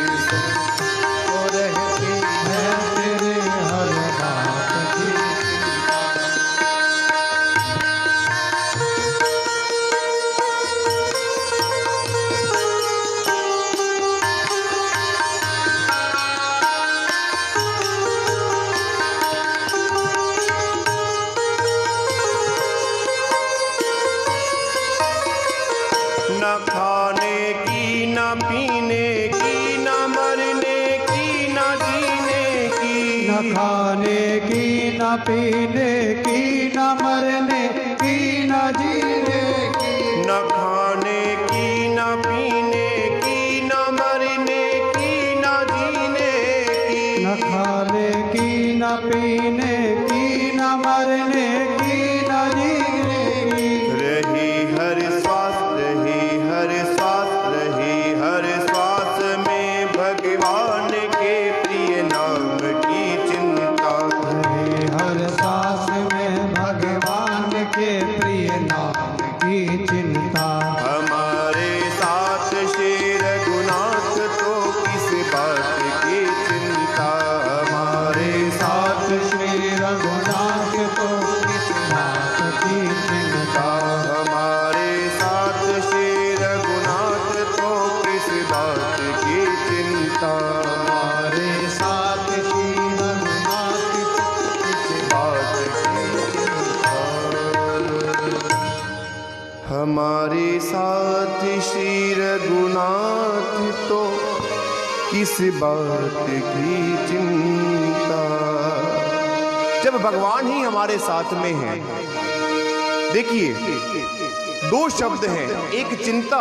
Speaker 1: को रहती
Speaker 2: है तेरे हर बात की
Speaker 1: न खाने की न पीने की न मरने की न जीने की।
Speaker 2: न खाने की न पीने की न मरने की न जीने की।
Speaker 1: न खाने की न पीने की न मरने की न जीने की।
Speaker 2: न खाने की न पीने की न मरने की न जीने की।
Speaker 1: रही हर श्वास रही हर श्वास रही हर श्वास में भगवान के प्रिय नाम की चिंता।
Speaker 2: रही हर सांस में भगवान के प्रिय नाम की चिंता।
Speaker 1: हमारे साथ श्री रघुनाथ तो किस बात की चिंता। हमारे
Speaker 2: साथ श्री रघुनाथ तो किस बात की चिंता।
Speaker 1: हमारे साथ श्री रघुनाथ तो किस बात की चिंता।
Speaker 2: हमारे साथ श्री रघुनाथ तो किस
Speaker 1: बात की चिंता। हमारे साथ श्री रघुनाथ तो किस बात की चिंता। जब भगवान ही हमारे साथ में हैं, देखिए दो शब्द हैं, एक चिंता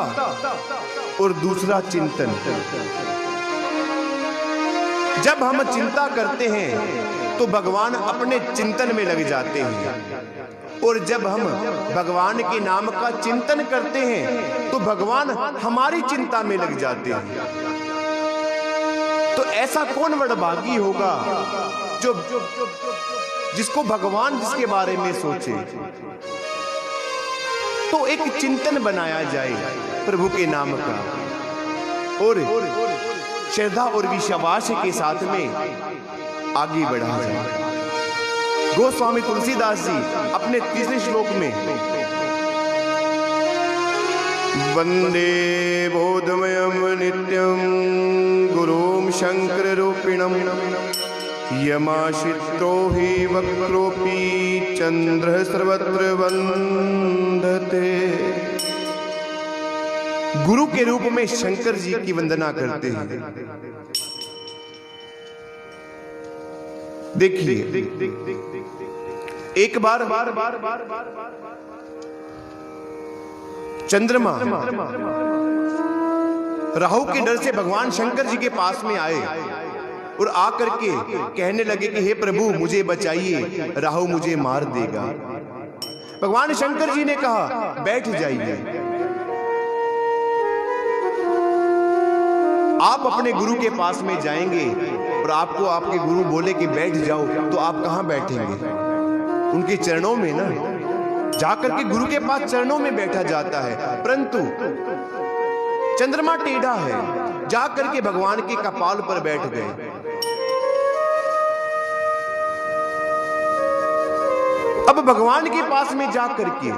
Speaker 1: और दूसरा चिंतन। जब हम चिंता करते हैं तो भगवान अपने चिंतन में लग जाते हैं, और जब हम भगवान के नाम का चिंतन करते हैं तो भगवान हमारी चिंता में लग जाते हैं। तो ऐसा कौन वडभागी होगा जो जिसको भगवान जिसके बारे में सोचे। तो एक चिंतन बनाया जाए प्रभु के नाम का, और श्रद्धा और विश्वास के साथ में आगे बढ़ा जाए। गोस्वामी तुलसीदास जी अपने तीसरे श्लोक में वंदे बोधमयम नित्यम गुरुम शंकर रूपिणम यमाश्रितो हि वक्रोपि चंद्र सर्वत्र वंदते। गुरु के रूप में शंकर जी की वंदना करते हैं। देखिए, एक बार चंद्रमा राहु के डर से भगवान शंकर जी के पास में आए और आकर के कहने लगे कि हे प्रभु मुझे बचाइए, राहु मुझे मार देगा। भगवान शंकर जी ने कहा बैठ जाइए। आप अपने गुरु के पास में जाएंगे और आपको आपके गुरु बोले कि बैठ जाओ, तो आप कहां बैठेंगे? उनके चरणों में ना, जाकर के गुरु के पास चरणों में बैठा जाता है। परंतु चंद्रमा टेढ़ा है, जाकर के भगवान के कपाल पर बैठ गए। अब भगवान के पास में जाकर के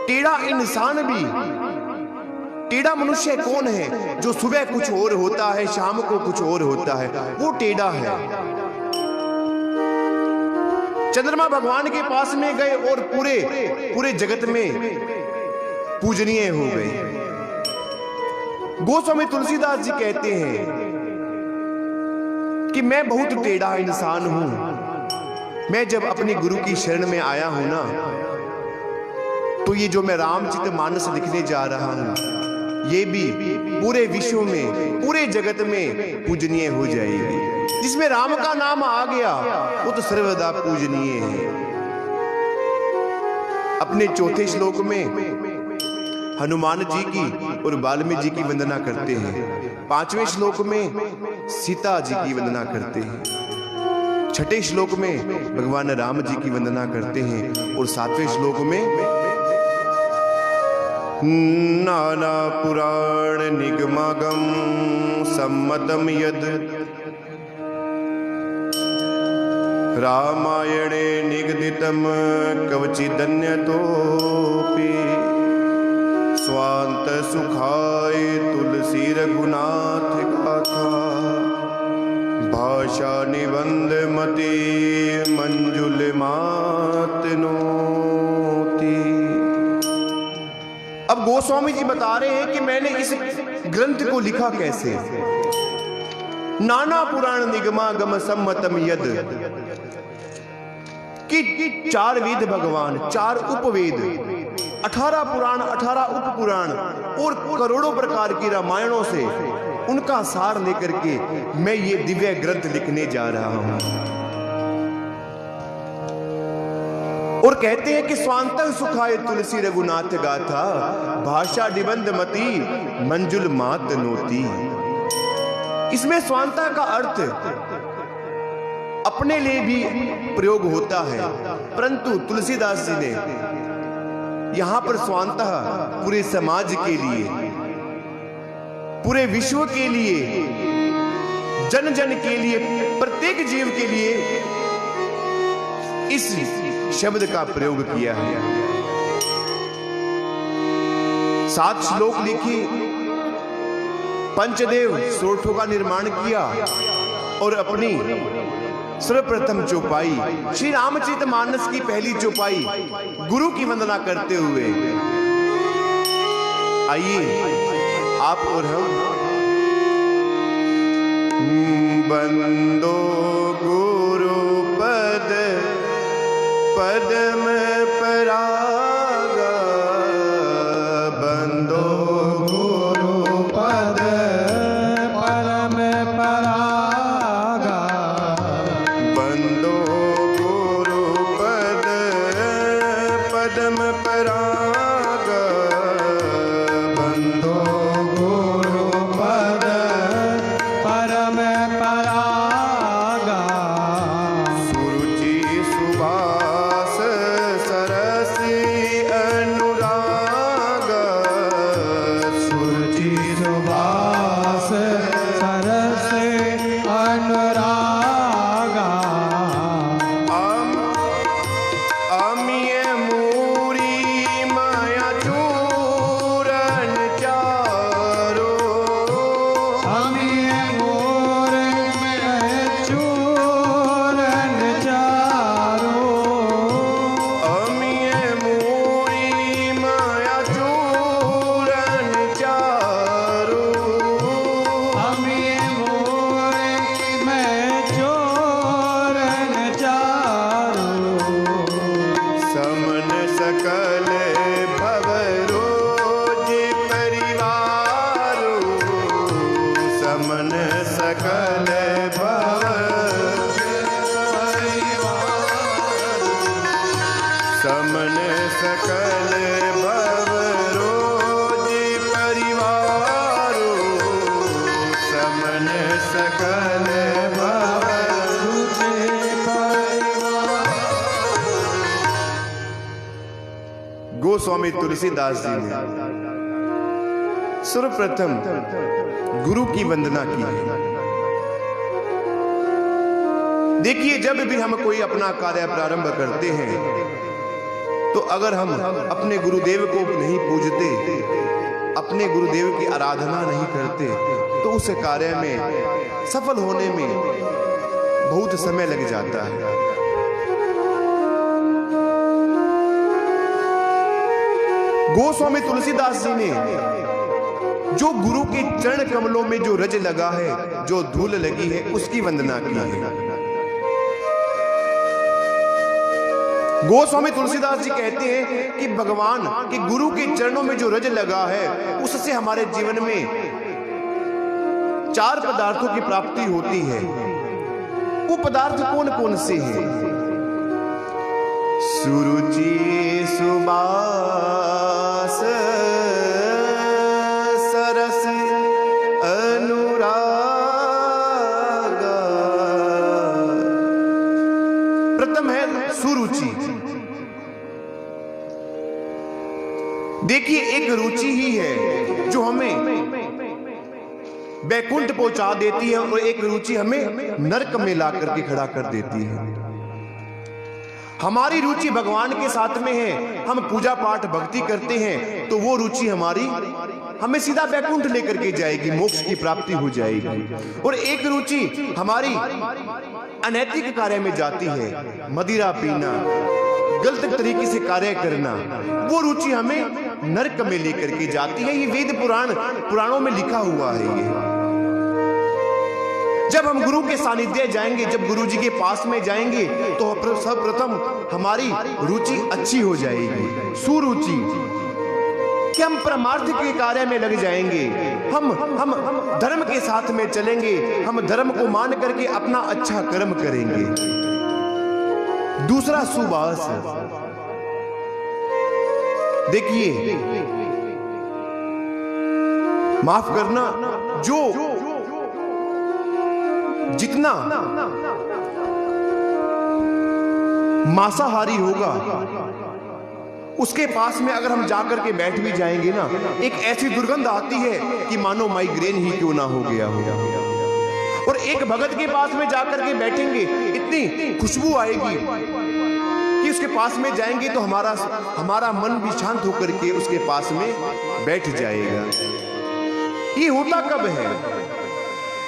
Speaker 1: टेढ़ा इंसान भी, टेढ़ा मनुष्य कौन है? जो सुबह कुछ और होता है, शाम को कुछ और होता है, वो टेढ़ा है। चंद्रमा भगवान के पास में गए और पूरे जगत में पूजनीय हो गए। गोस्वामी तुलसीदास जी कहते हैं कि मैं बहुत टेढ़ा इंसान हूं। मैं जब अपने गुरु की शरण में आया हूं ना, तो ये जो मैं रामचरितमानस लिखने जा रहा हूं, ये भी पूरे विश्व में, पूरे जगत में पूजनीय हो जाएगी। जिसमें राम का नाम आ गया वो तो सर्वदा पूजनीय है। अपने चौथे श्लोक में हनुमान जी की और वाल्मीकि जी की वंदना करते हैं। पांचवें श्लोक में सीता जी की वंदना करते हैं। छठे श्लोक में भगवान राम जी की वंदना करते हैं, और सातवें श्लोक में नाना पुराण निगमागम सम्मतम यद रामायणे निगदितम कवचिदन्यतोपि स्वांत सुखाय तुलसी रघुनाथ गाथा भाषा निबंध मते मंजुल मातनोति। अब गोस्वामी जी बता रहे हैं कि मैंने इस ग्रंथ को लिखा कैसे। नाना पुराण निगमागम सम्मतम यद, कि 4 वेद भगवान, 4 उपवेद, 18 पुराण, 18 उप पुराण और करोड़ों प्रकार की रामायणों से उनका सार लेकर के मैं ये दिव्य ग्रंथ लिखने जा रहा हूं। और कहते हैं कि स्वांतः सुखाय तुलसी रघुनाथ गाथा भाषा निबंध मति मंजुल मात नोती। इसमें स्वांतः का अर्थ अपने लिए भी प्रयोग होता है, परंतु तुलसीदास जी ने यहां पर स्वांतः पूरे समाज के लिए, पूरे विश्व के लिए, जन जन के लिए, प्रत्येक जीव के लिए इस शब्द का प्रयोग किया है। 7 श्लोक लिखी, पंचदेव सोठों का निर्माण किया और अपनी सर्वप्रथम चौपाई, श्री रामचरितमानस की पहली चौपाई गुरु की वंदना करते हुए। आइए आप और हम बंदो गुरु पद पद्म परागा पदम पराग
Speaker 2: बंधो गुरु पद परम परागा
Speaker 1: सुरुचि सुभाष सरस अनुराग
Speaker 2: सुरुचि सुभाष सरस अनुरागा
Speaker 1: अमिय मूरी माया चूरन चारो
Speaker 2: अमिय मोर में चूरन चारो
Speaker 1: अमिय मूरी माया चूरन चारो
Speaker 2: अमिय मोर में चूरन चारो
Speaker 1: समन सकल भवरोज परिवारो समन सकल भव समन सकल भवरोज परिवारो समन सकल भव गोस्वामी तुलसीदास जी ने सर्वप्रथम गुरु की वंदना की है। देखिए, जब भी हम कोई अपना कार्य प्रारंभ करते हैं तो अगर हम अपने गुरुदेव को नहीं पूजते, अपने गुरुदेव की आराधना नहीं करते, तो उस कार्य में सफल होने में बहुत समय लग जाता है। गोस्वामी तुलसीदास जी ने जो गुरु के चरण कमलों में जो रज लगा है, जो धूल लगी है, उसकी वंदना की है। गोस्वामी तुलसीदास जी कहते हैं कि भगवान के गुरु के चरणों में जो रज लगा है, उससे हमारे जीवन में 4 पदार्थों की प्राप्ति होती है। वो पदार्थ कौन कौन से हैं? सुरुचि सुबास सरस अनुराग। प्रथम है सुरुचि। देखिए, एक रुचि ही है जो हमें बैकुंठ पहुंचा देती है और एक रुचि हमें नरक में ला करके खड़ा कर देती है। हमारी रुचि भगवान के साथ में है, हम पूजा पाठ भक्ति करते हैं तो वो रुचि हमारी हमें सीधा बैकुंठ लेकर के जाएगी, मोक्ष की प्राप्ति हो जाएगी। और एक रुचि हमारी अनैतिक कार्य में जाती है, मदिरा पीना, गलत तरीके से कार्य करना, वो रुचि हमें नरक में लेकर के जाती है। ये वेद पुराणों में लिखा हुआ है। ये जब हम गुरु के सानिध्य जाएंगे, जब गुरु जी के पास में जाएंगे, तो सर्वप्रथम हमारी रुचि अच्छी हो जाएगी, सुरुचि, कि हम परमार्थ के कार्य में लग जाएंगे, हम धर्म के साथ में चलेंगे, हम धर्म को मान करके अपना अच्छा कर्म करेंगे। दूसरा सुबास। देखिए, माफ करना, जो जितना मांसाहारी होगा उसके पास में अगर हम जाकर के बैठ भी जाएंगे ना, एक ऐसी दुर्गंध आती है कि मानो माइग्रेन ही क्यों ना हो गया हो। और एक भगत के पास में जाकर के बैठेंगे, इतनी खुशबू आएगी कि उसके पास में जाएंगे तो हमारा मन भी शांत होकर के उसके पास में बैठ जाएगा। ये होता कब है?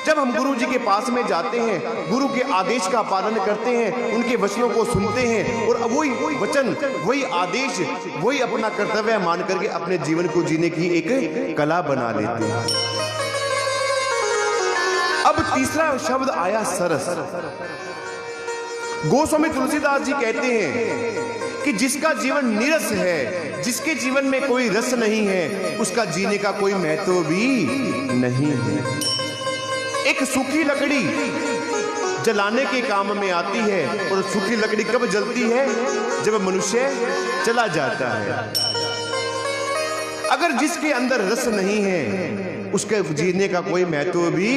Speaker 1: जब हम गुरु जी के पास में जाते हैं, गुरु के आदेश का पालन करते हैं, उनके वचनों को सुनते हैं और वही वचन, वही आदेश, वही अपना कर्तव्य मान करके अपने जीवन को जीने की एक कला बना लेते हैं। अब तीसरा शब्द आया सरस। गोस्वामी तुलसीदास जी कहते हैं कि जिसका जीवन निरस है, जिसके जीवन में कोई रस नहीं है, उसका जीने का कोई महत्व भी नहीं है। एक सूखी लकड़ी जलाने के काम में आती है। और सूखी लकड़ी कब जलती है? जब मनुष्य चला जाता है। अगर जिसके अंदर रस नहीं है, उसके जीने का कोई महत्व भी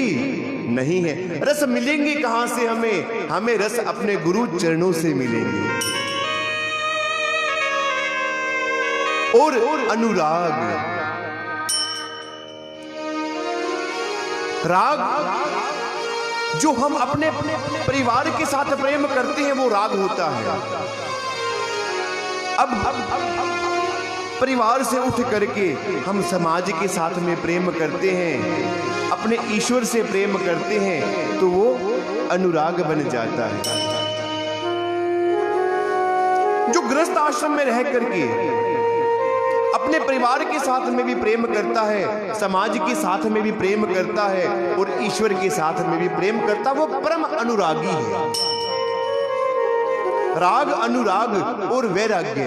Speaker 1: नहीं है। रस मिलेंगे कहां से हमें? हमें रस अपने गुरु चरणों से मिलेंगे। और अनुराग, राग जो हम अपने परिवार के साथ प्रेम करते हैं वो राग होता है। अब परिवार से उठ करके हम समाज के साथ में प्रेम करते हैं, अपने ईश्वर से प्रेम करते हैं, तो वो अनुराग बन जाता है। जो गृहस्थ आश्रम में रह करके अपने परिवार के साथ में भी प्रेम करता है, समाज के साथ में भी प्रेम करता है और ईश्वर के साथ में भी प्रेम करता है, वो परम अनुरागी है। राग, अनुराग और वैराग्य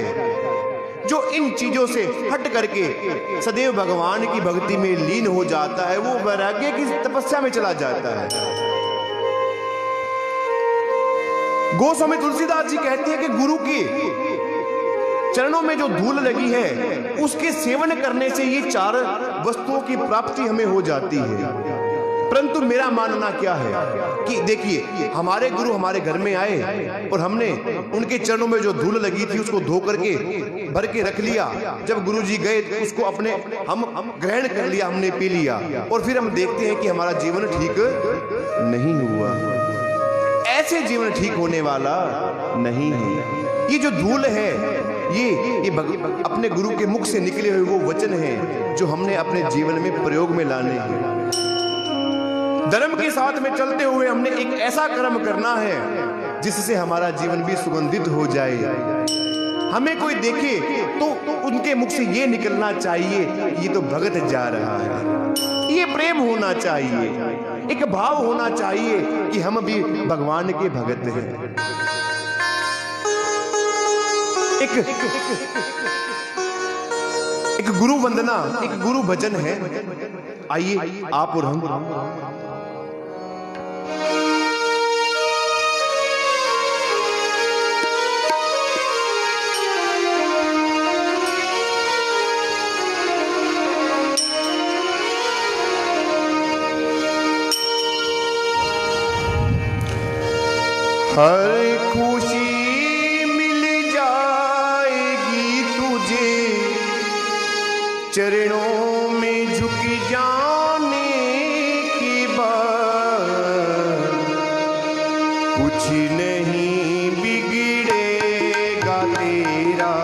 Speaker 1: जो इन चीजों से हट करके सदैव भगवान की भक्ति में लीन हो जाता है, वो वैराग्य की तपस्या में चला जाता है। गोस्वामी तुलसीदास जी कहते हैं कि गुरु की चरणों में जो धूल लगी है, उसके सेवन करने से ये चार वस्तुओं की प्राप्ति हमें हो जाती है। परंतु मेरा मानना क्या है कि देखिए, हमारे गुरु हमारे घर में आए और हमने उनके चरणों में जो धूल लगी थी उसको धो करके भर के रख लिया। जब गुरु जी गए तो उसको अपने हम ग्रहण कर लिया, हमने पी लिया, और फिर हम देखते हैं कि हमारा जीवन ठीक नहीं हुआ। ऐसे जीवन ठीक होने वाला नहीं है। ये जो धूल है, ये अपने गुरु के मुख से निकले हुए वो वचन हैं जो हमने अपने जीवन में प्रयोग में लाने हैं। धर्म के साथ में चलते हुए हमने एक ऐसा कर्म करना है जिससे हमारा जीवन भी सुगंधित हो जाए। हमें कोई देखे तो उनके मुख से ये निकलना चाहिए, ये तो भगत जा रहा है। ये प्रेम होना चाहिए, एक भाव होना चाहिए कि हम भी भगवान के भगत हैं। एक गुरु वंदना, एक गुरु भजन है। आइए आप और हम हर खुशी मिल जाएगी तुझे, चरणों में झुक जाने के बाद। कुछ नहीं बिगड़ेगा तेरा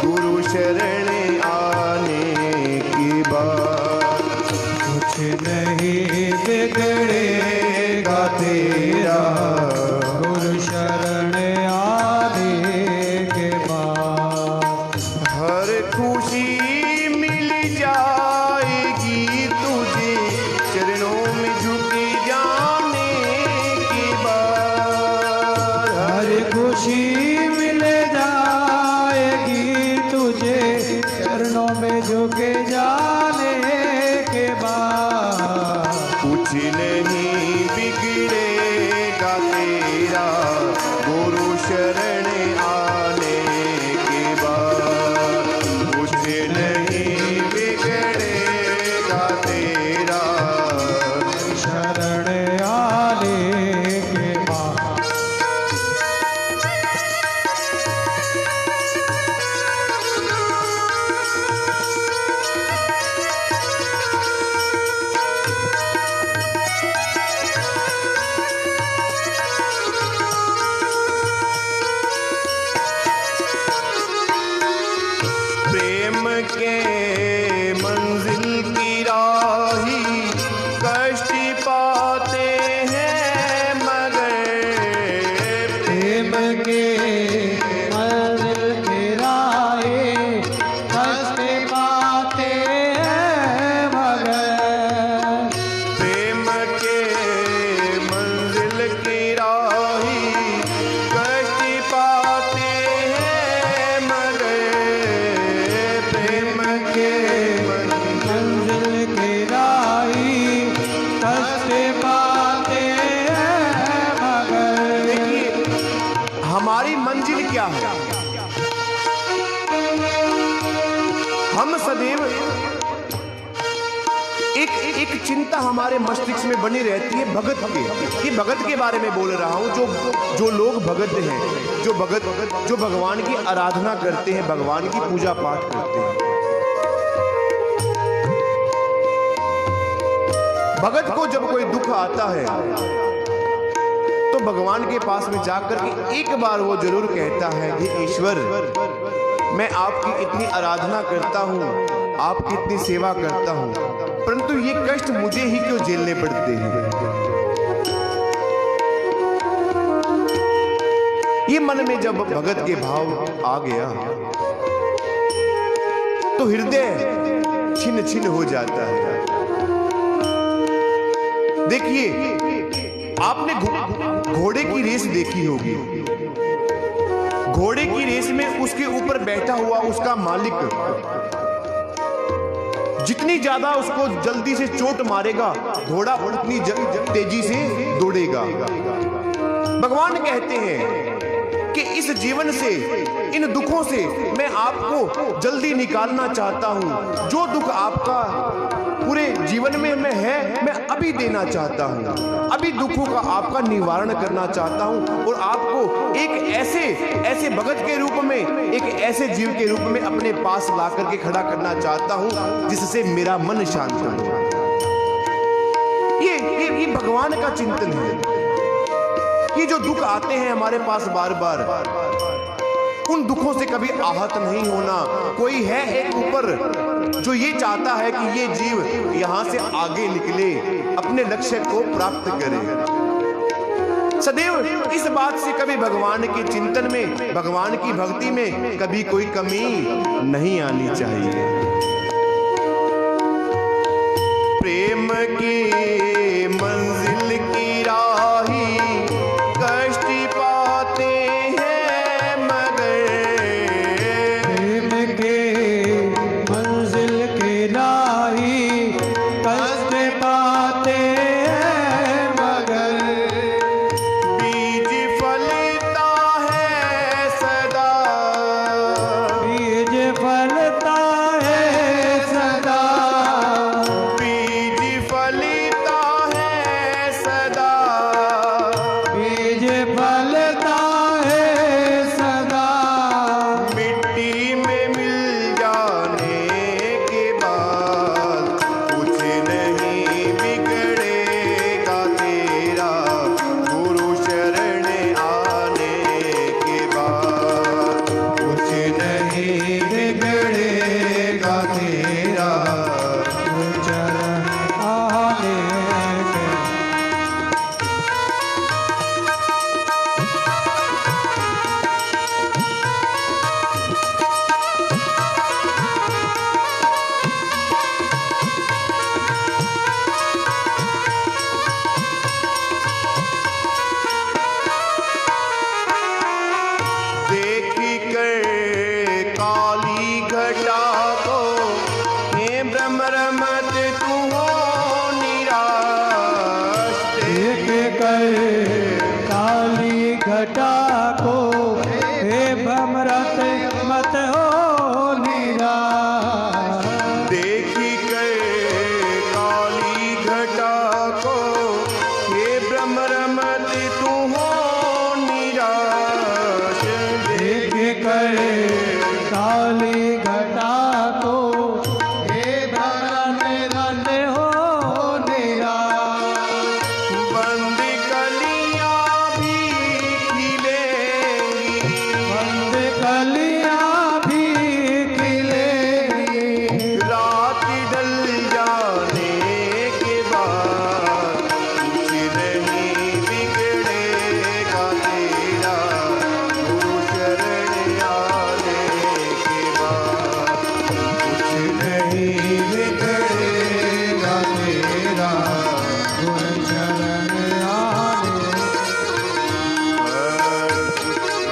Speaker 1: गुरु शरण आने के बाद।
Speaker 2: कुछ नहीं बिगड़ेगा तेरा गुरु शरण आने के बाद।
Speaker 1: हर खुशी मिल जाएगी तुझे, चरणों में झुक जाने के बाद।
Speaker 2: हर खुशी मिल जाएगी तुझे, चरणों में झुक जाने के बाद।
Speaker 1: कुछ नहीं बिगड़ेगा तेरा गुरु शरण आने के बाद। कुछ नहीं बिगड़ेगा तेरा
Speaker 2: शरण आने के बाद।
Speaker 1: प्रेम के मंजिल की राही कष्ट पाते हैं मगर।
Speaker 2: प्रेम के मंजिल की राही कष्ट पाते हैं मगर।
Speaker 1: प्रेम के मंजिल की राही कष्ट पाते हैं मगर। प्रेम के हम सदैव एक चिंता हमारे मस्तिष्क में बनी रहती है भगत की। ये भगत के बारे में बोल रहा हूं, जो लोग भगत हैं, जो भगवान की आराधना करते हैं, भगवान की पूजा पाठ करते हैं। भगत को जब कोई दुख आता है तो भगवान के पास में जाकर के एक बार वो जरूर कहता है कि ईश्वर, मैं आपकी इतनी आराधना करता हूं, आपकी इतनी सेवा करता हूं, परंतु ये कष्ट मुझे ही क्यों झेलने पड़ते हैं। ये मन में जब भगत के भाव आ गया तो हृदय छिन्न छिन्न हो जाता है। देखिए, आपने घोड़े की रेस देखी होगी। घोड़े की रेस में उसके ऊपर बैठा हुआ उसका मालिक जितनी ज्यादा उसको जल्दी से चोट मारेगा, घोड़ा उतनी तेजी से दौड़ेगा। भगवान कहते हैं कि इस जीवन से, इन दुखों से मैं आपको जल्दी निकालना चाहता हूं। जो दुख आपका पूरे जीवन में है, मैं अभी देना चाहता हूं, अभी दुखों का आपका निवारण करना चाहता हूं और आपको एक ऐसे भगत के रूप में, एक ऐसे जीव के रूप में अपने पास ला करके खड़ा करना चाहता हूं जिससे मेरा मन शांत हो। ये भगवान का चिंतन है। ये जो दुख आते हैं हमारे पास बार बार, उन दुखों से कभी आहत नहीं होना। कोई है एक ऊपर जो ये चाहता है कि ये जीव यहां से आगे निकले, अपने लक्ष्य को प्राप्त करे। सदैव इस बात से कभी भगवान के चिंतन में, भगवान की भक्ति में कभी कोई कमी नहीं आनी चाहिए। प्रेम की मंजिल की राही कष्ट पाते हैं, मगर
Speaker 2: प्रेम के मंजिल की राही कष्ट पाते हैं, मगर
Speaker 1: बीज फलता है सदा,
Speaker 2: बीज फलता है सदा,
Speaker 1: बीज फलता है सदा,
Speaker 2: बीज फलता है सदा।
Speaker 1: मिट्टी में मिल जाने के बाद कुछ नहीं बिगड़ेगा तेरा, गुरु शरण आने के बाद
Speaker 2: कुछ नहीं बिगड़ेगा तेरा, चरण आने के।
Speaker 1: देखी कर काली घटा को, हे भ्रमर मत तू हो निराश।
Speaker 2: देख कर काली घटा को, हे भ्रमरत मत हो निराश।
Speaker 1: देखी कर काली घटा को, हे भ्रमर मत तू हो निराश।
Speaker 2: देख कर काली घटा को, हे भ्रमरत हो निराश।
Speaker 1: बंद कलियां भी खिलेंगी,
Speaker 2: बंद कलियां भी खिलेंगी,
Speaker 1: रात ढल जाने के बाद कुछ नहीं बिगड़ेगा तेरा, गुरु शरण आने के बाद कुछ नहीं
Speaker 2: बिगड़ेगा तेरा, गुरु चरण आने।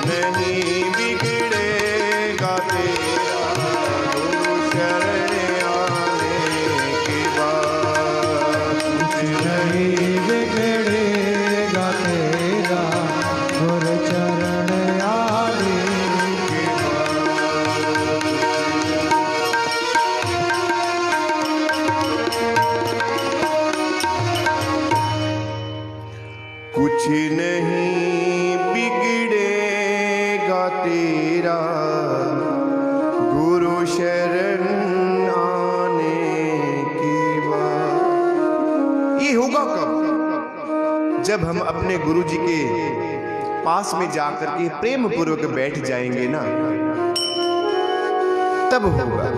Speaker 1: नहीं बिगड़ेगा तेरा, गुरु शरण आने के बाद कुछ
Speaker 2: नहीं बिगड़ेगा तेरा, गुरु चरण आने के।
Speaker 1: जब हम अपने गुरु जी के पास में जाकर के प्रेम पूर्वक बैठ जाएंगे ना, तब होगा।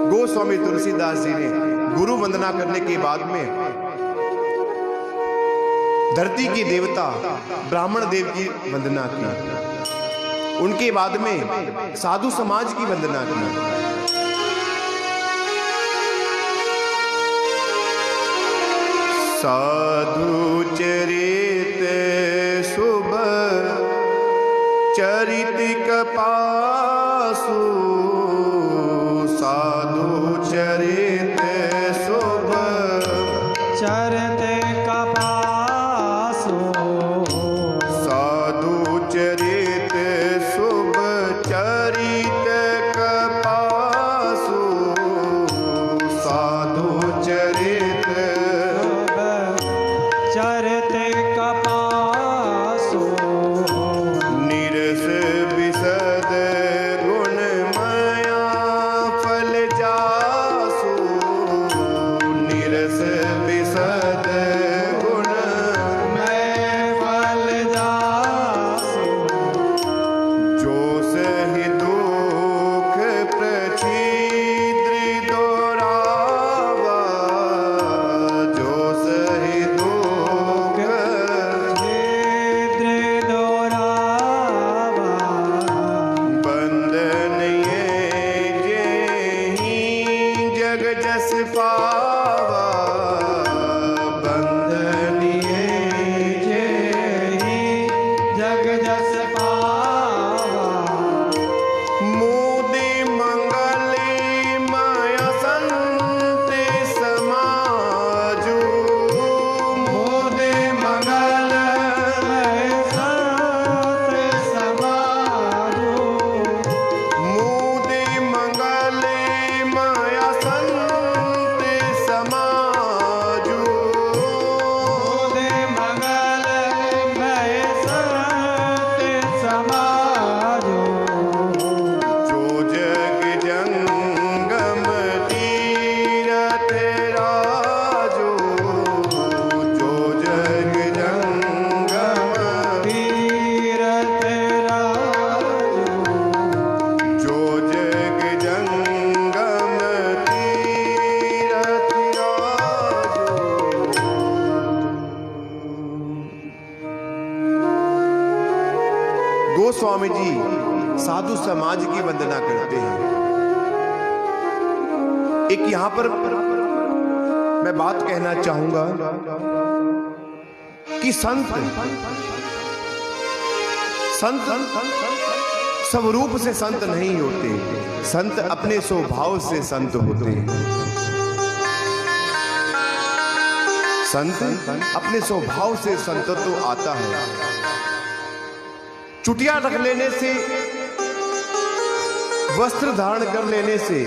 Speaker 1: गोस्वामी तुलसीदास जी ने गुरु वंदना करने के बाद में धरती की देवता ब्राह्मण देव की वंदना की, उनके बाद में साधु समाज की वंदना की। साधु चरित शुभ चरित कपासु, साधु चरित शुभ
Speaker 2: चरित कपासु,
Speaker 1: साधु चरित शुभ चरित कपासु, साधु चरित
Speaker 2: चरित कपासु,
Speaker 1: निरस विशद गुणमया फल जासु, निरस विशद गुणमय
Speaker 2: फल जासु,
Speaker 1: जो सहि दुख प्रछिद्र दोरावा, जो सहि दुख
Speaker 2: छिद्र दोरावा,
Speaker 1: बंधन ये जेहि जग जस पावा, बंधन ये
Speaker 2: जेहि जग जस पावा,
Speaker 1: मोदे मंगले माया संत समाजो,
Speaker 2: मोदे मंगल संत समाजो,
Speaker 1: मोदे मंगले माया संत समाजो,
Speaker 2: मोदे मंगल संत समाजो,
Speaker 1: जो जग जंगम तीरथ राजो, जो जग जंगम
Speaker 2: तीरथ राजो,
Speaker 1: जो जग जंगम तीरथ राजो। गोस्वामी जी साधु समाज की वंदना करते हैं। एक यहां पर मैं बात कहना चाहूंगा कि संत स्वरूप से संत नहीं होते, संत अपने स्वभाव से संत होते हैं। संत अपने स्वभाव से संतत्व आता है। चुटिया रख लेने से, वस्त्र धारण कर लेने से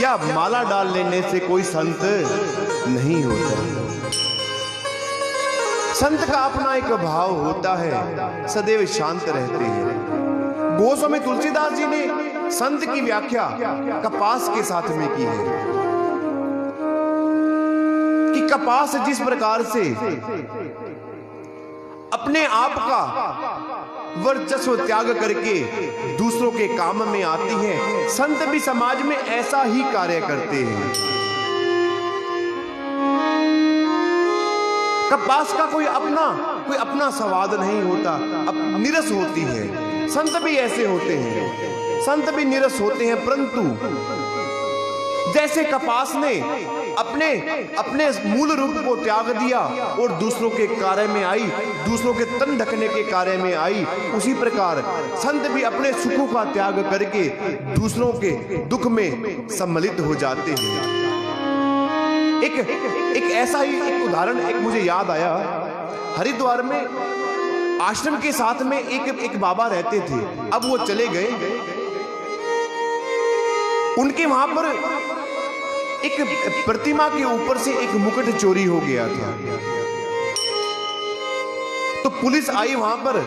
Speaker 1: या माला डाल लेने से कोई संत नहीं होता। संत का अपना एक भाव होता है, सदैव शांत रहते हैं। गोस्वामी तुलसीदास जी ने संत की व्याख्या कपास के साथ में की है कि कपास जिस प्रकार से अपने आप का वर्चस्व त्याग करके दूसरों के काम में आती है, संत भी समाज में ऐसा ही कार्य करते हैं। कपास का कोई अपना स्वाद नहीं होता, अब निरस होती है। संत भी ऐसे होते हैं, संत भी निरस होते हैं, परंतु जैसे कपास ने अपने मूल रूप को त्याग दिया और दूसरों के कार्य में आई, दूसरों के तन ढकने के कार्य में आई, उसी प्रकार संत भी अपने सुखों का त्याग करके दूसरों के दुख में सम्मिलित हो जाते हैं। एक ऐसा ही एक उदाहरण एक मुझे याद आया। हरिद्वार में आश्रम के साथ में एक बाबा रहते थे, अब वो चले गए। उनके वहां पर एक प्रतिमा के ऊपर से एक मुकुट चोरी हो गया था। तो पुलिस आई वहां पर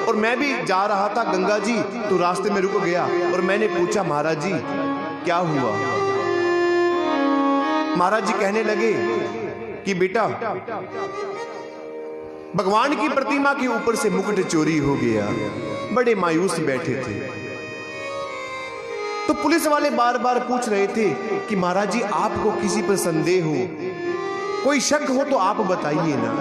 Speaker 1: और मैं भी जा रहा था गंगा जी, तो रास्ते में रुक गया और मैंने पूछा, महाराज जी क्या हुआ? महाराज जी कहने लगे कि बेटा, भगवान की प्रतिमा के ऊपर से मुकुट चोरी हो गया। बड़े मायूस बैठे थे। तो पुलिस वाले बार बार पूछ रहे थे कि महाराज जी, आपको किसी पर संदेह हो, कोई शक हो तो आप बताइए ना।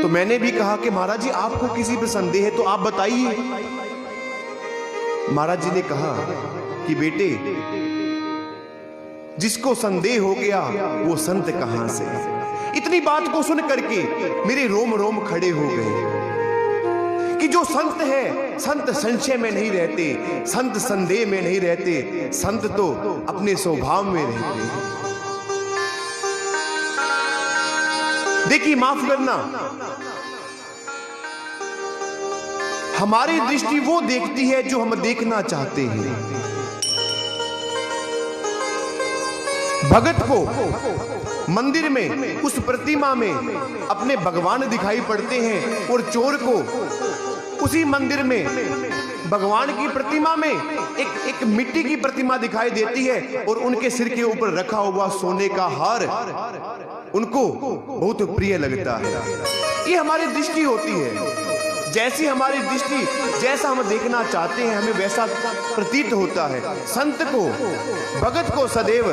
Speaker 1: तो मैंने भी कहा कि महाराज जी, आपको किसी पर संदेह है तो आप बताइए। महाराज जी ने कहा कि बेटे, जिसको संदेह हो गया वो संत कहां से। इतनी बात को सुन करके मेरे रोम रोम खड़े हो गए कि जो संत है, संत संशय में नहीं रहते, संत संदेह में नहीं रहते, संत तो अपने स्वभाव में रहते हैं। देखिए, माफ करना, हमारी दृष्टि वो देखती है जो हम देखना चाहते हैं। भगत को मंदिर में, उस प्रतिमा में अपने भगवान दिखाई पड़ते हैं, और चोर को उसी मंदिर में भगवान की प्रतिमा में एक मिट्टी की प्रतिमा दिखाई देती है, और उनके सिर के ऊपर रखा हुआ सोने का हार उनको बहुत प्रिय लगता है। ये हमारी दृष्टि होती है। जैसी हमारी दृष्टि, जैसा हम देखना चाहते हैं, हमें वैसा प्रतीत होता है। संत को, भगत को सदैव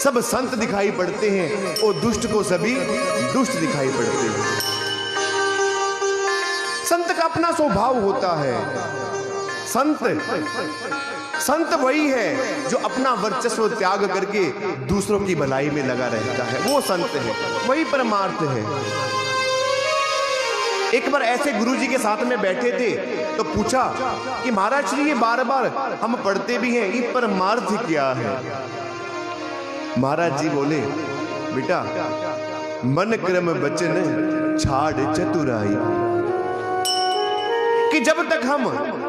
Speaker 1: सब संत दिखाई पड़ते हैं, और दुष्ट को सभी दुष्ट दिखाई पड़ते हैं। संत का अपना स्वभाव होता है। संत वही है जो अपना वर्चस्व त्याग करके दूसरों की भलाई में लगा रहता है, वो संत है, वही परमार्थ है। एक बार ऐसे गुरुजी के साथ में बैठे थे तो पूछा कि महाराज श्री, ये बार बार हम पढ़ते भी हैं, ये परमार्थ क्या है। महाराज जी बोले, बेटा, मन क्रम वचन छाड़ चतुराई, कि जब तक हम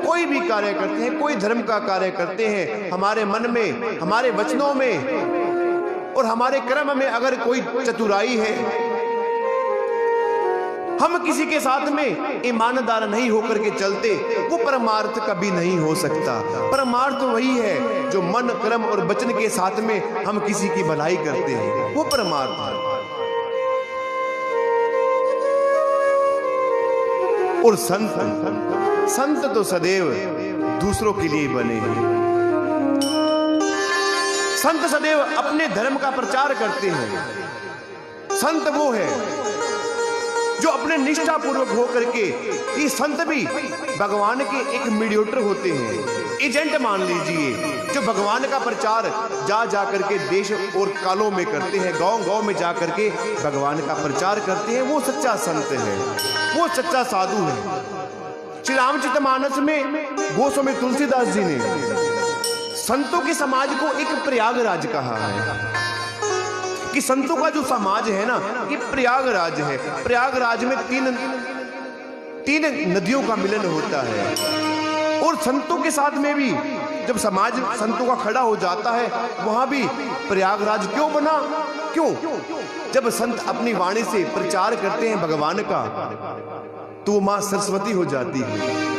Speaker 1: कोई भी कार्य करते हैं, कोई धर्म का कार्य करते हैं, हमारे मन में, हमारे वचनों में और हमारे कर्म में अगर कोई चतुराई है, हम किसी के साथ में ईमानदार नहीं होकर के चलते, वो परमार्थ कभी नहीं हो सकता। परमार्थ वही है जो मन, कर्म और वचन के साथ में हम किसी की भलाई करते हैं, वो परमार्थ है। और संत तो सदैव दूसरों के लिए बने हैं। संत सदैव अपने धर्म का प्रचार करते हैं। संत वो है जो अपने निष्ठा पूर्वक होकर के, ये संत भी भगवान के एक मीडिएटर होते हैं, एजेंट मान लीजिए, जो भगवान का प्रचार जा करके देश और कालों में करते हैं, गांव-गांव में जा करके भगवान का प्रचार करते हैं। वो सच्चा संत है, वो सच्चा साधु है। श्री रामचरितमानस में गोस्वामी तुलसीदास जी ने संतों के समाज को एक प्रयागराज कहा है, कि संतों का जो समाज है ना, ये प्रयागराज है। प्रयागराज में तीन नदियों का मिलन होता है, और संतों के साथ में भी जब समाज संतों का खड़ा हो जाता है, वहां भी प्रयागराज क्यों बना? क्यों? जब संत अपनी वाणी से प्रचार करते हैं भगवान का, तो वो मां सरस्वती हो जाती है।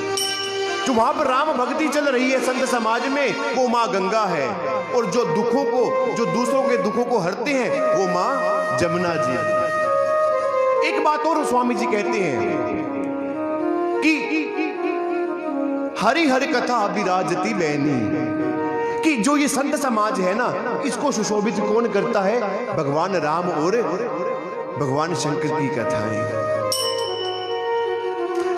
Speaker 1: जो वहां पर राम भक्ति चल रही है संत समाज में, वो मां गंगा है, और जो दुखों को, जो दूसरों के दुखों को हरते हैं, वो मां जमुना जी। एक बात और स्वामी जी कहते हैं कि हरि हरि कथा विराजती बैनी, कि जो ये संत समाज है ना, इसको सुशोभित कौन करता है? भगवान राम और भगवान शंकर की कथाएं।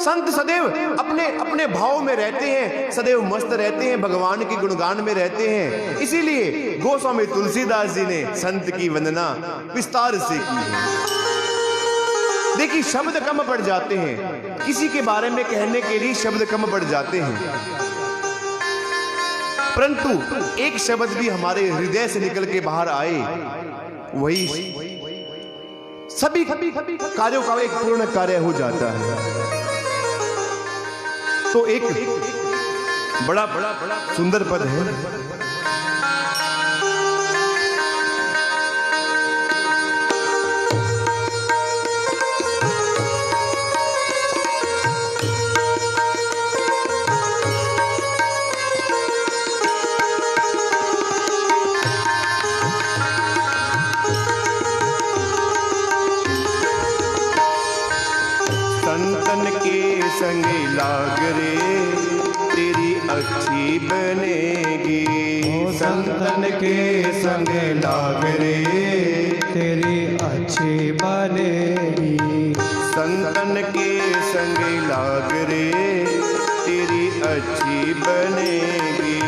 Speaker 1: संत सदैव अपने अपने भाव में रहते हैं, सदैव मस्त रहते हैं, भगवान के गुणगान में रहते हैं। इसीलिए गोस्वामी तुलसीदास जी ने संत की वंदना विस्तार से की है। देखिए, शब्द कम पड़ जाते हैं, किसी के बारे में कहने के लिए शब्द कम पड़ जाते हैं, परंतु एक शब्द भी हमारे हृदय से निकल के बाहर आए, वही सभी कार्यों का एक पूर्ण कार्य हो जाता है। तो एक बड़ा सुंदर पद है, संतन के संग लाग रे तेरी अच्छी बनेगी।
Speaker 2: संतन के संग लाग रे तेरी अच्छी बनेगी।
Speaker 1: संतन के संग लाग रे तेरी अच्छी बनेगी।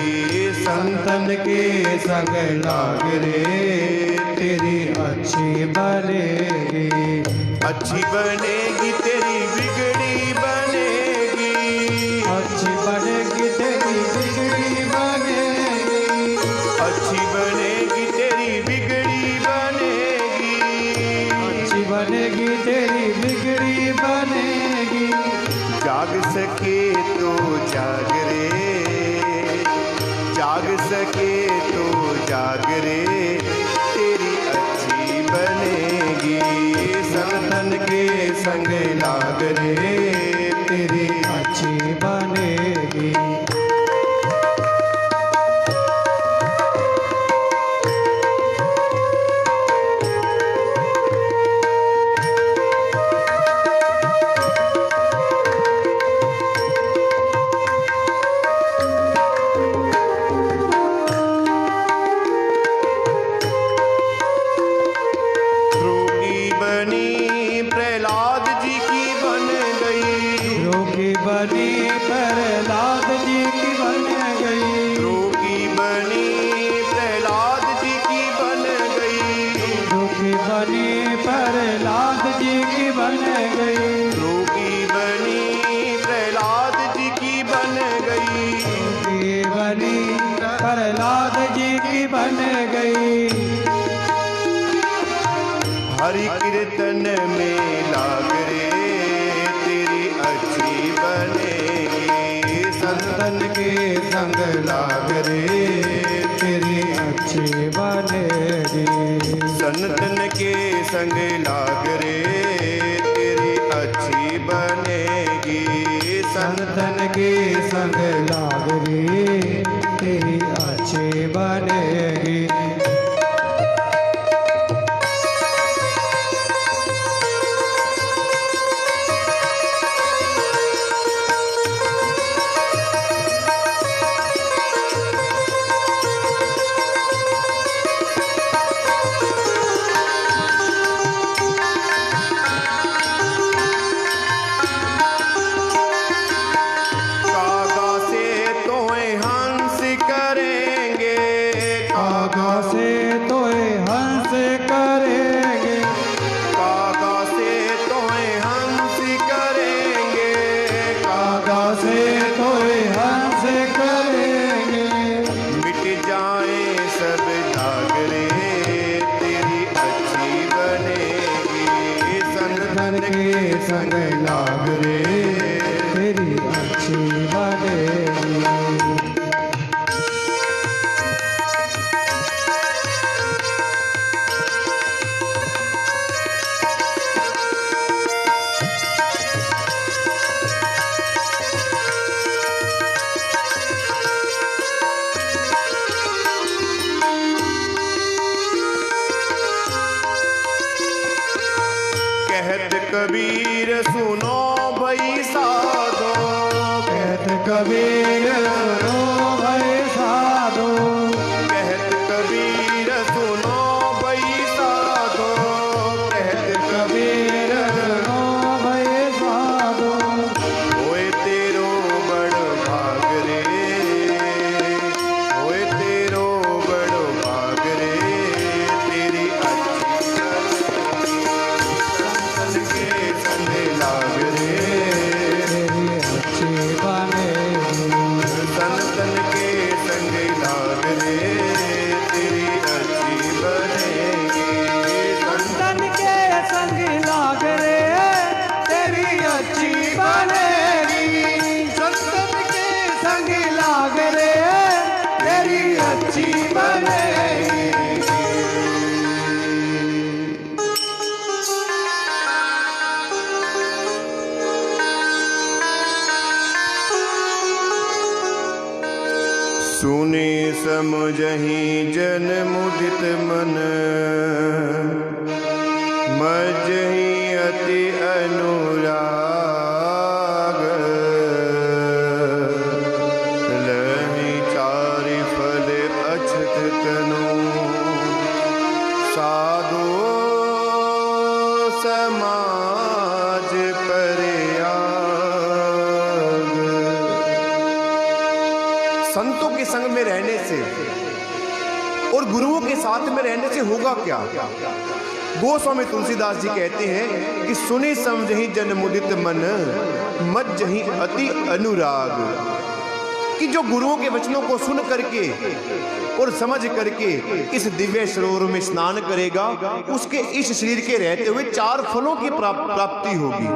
Speaker 2: संतन के संग लाग रे तेरी अच्छी बनेगी।
Speaker 1: अच्छी बनेगी तेरी बिगड़ी बनेगी।
Speaker 2: अच्छी बनेगी तेरी बिगड़ी बनेगी।
Speaker 1: अच्छी बनेगी तेरी बिगड़ी बनेगी।
Speaker 2: अच्छी बनेगी तेरी बिगड़ी बनेगी।
Speaker 1: जाग सके तो जाग रे, जाग सके तो जाग रे तेरी अच्छी बनेगी। संतन के संग लाग रे
Speaker 2: तेरी अच्छी बनेगी। बनी प्रहलाद जी की बन गई।
Speaker 1: रोगी बनी प्रहलाद जी की बन गई।
Speaker 2: रोगी बनी प्रहलाद जी की बन गई।
Speaker 1: रोगी बनी प्रहलाद जी की बन गई।
Speaker 2: रोगी बनी प्रहलाद जी की बन गई।
Speaker 1: हरि कीर्तन में लाग रे तेरी अच्छी बनेगी।
Speaker 2: संतन के संग लाग रे तेरी अच्छी बनेगी।
Speaker 1: संतन के संग लाग रे तेरी अच्छी बनेगी।
Speaker 2: संतन के संग लाग रे तेरी अच्छी बनेगी। संग लाग रे तेरी अच्छी बनेगी।
Speaker 1: कहत कबीर सुनो भई साधो।
Speaker 2: कहत कबीर सुनो भई साधो।
Speaker 1: कहत कबीर सुनो भई साधो। कहत
Speaker 2: कबीर सुनो भई साधो।
Speaker 1: होए तेरो बड़ भाग रे, होए तेरो बड़ भाग रे तेरी संतन के संग लाग रे तेरी अच्छी बनेगी।
Speaker 2: संतन के संग लाग रे तेरी अच्छी बनेगी। संतन के संग लाग रे तेरी अच्छी बनेगी।
Speaker 1: सुने समझहि जन मुदित मन, मजहि अति अनुराग। संग में रहने से और गुरुओं के साथ में रहने से होगा क्या? गोस्वामी तुलसीदास जी कहते हैं कि सुने समझहि जन मुदित मन, मज्जहि अति अनुराग। कि जो गुरुओं के वचनों को सुन करके और समझ करके इस दिव्य सरोवर में स्नान करेगा, उसके इस शरीर के रहते हुए 4 फलों की प्राप्ति होगी।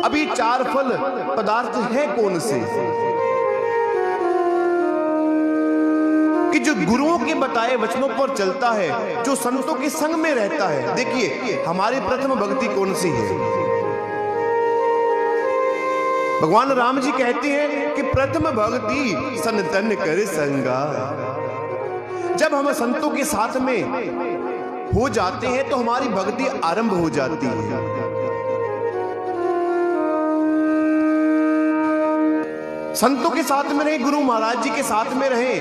Speaker 1: अभी 4 फल पदार्थ है कौन से? कि जो गुरुओं के बताए वचनों पर चलता है, जो संतों के संग में रहता है। देखिए, हमारी प्रथम भक्ति कौन सी है? भगवान राम जी कहते हैं कि प्रथम भक्ति सनतन कर संगा। जब हम संतों के साथ में हो जाते हैं तो हमारी भक्ति आरंभ हो जाती है। संतों के साथ में रहे, गुरु महाराज जी के साथ में रहे,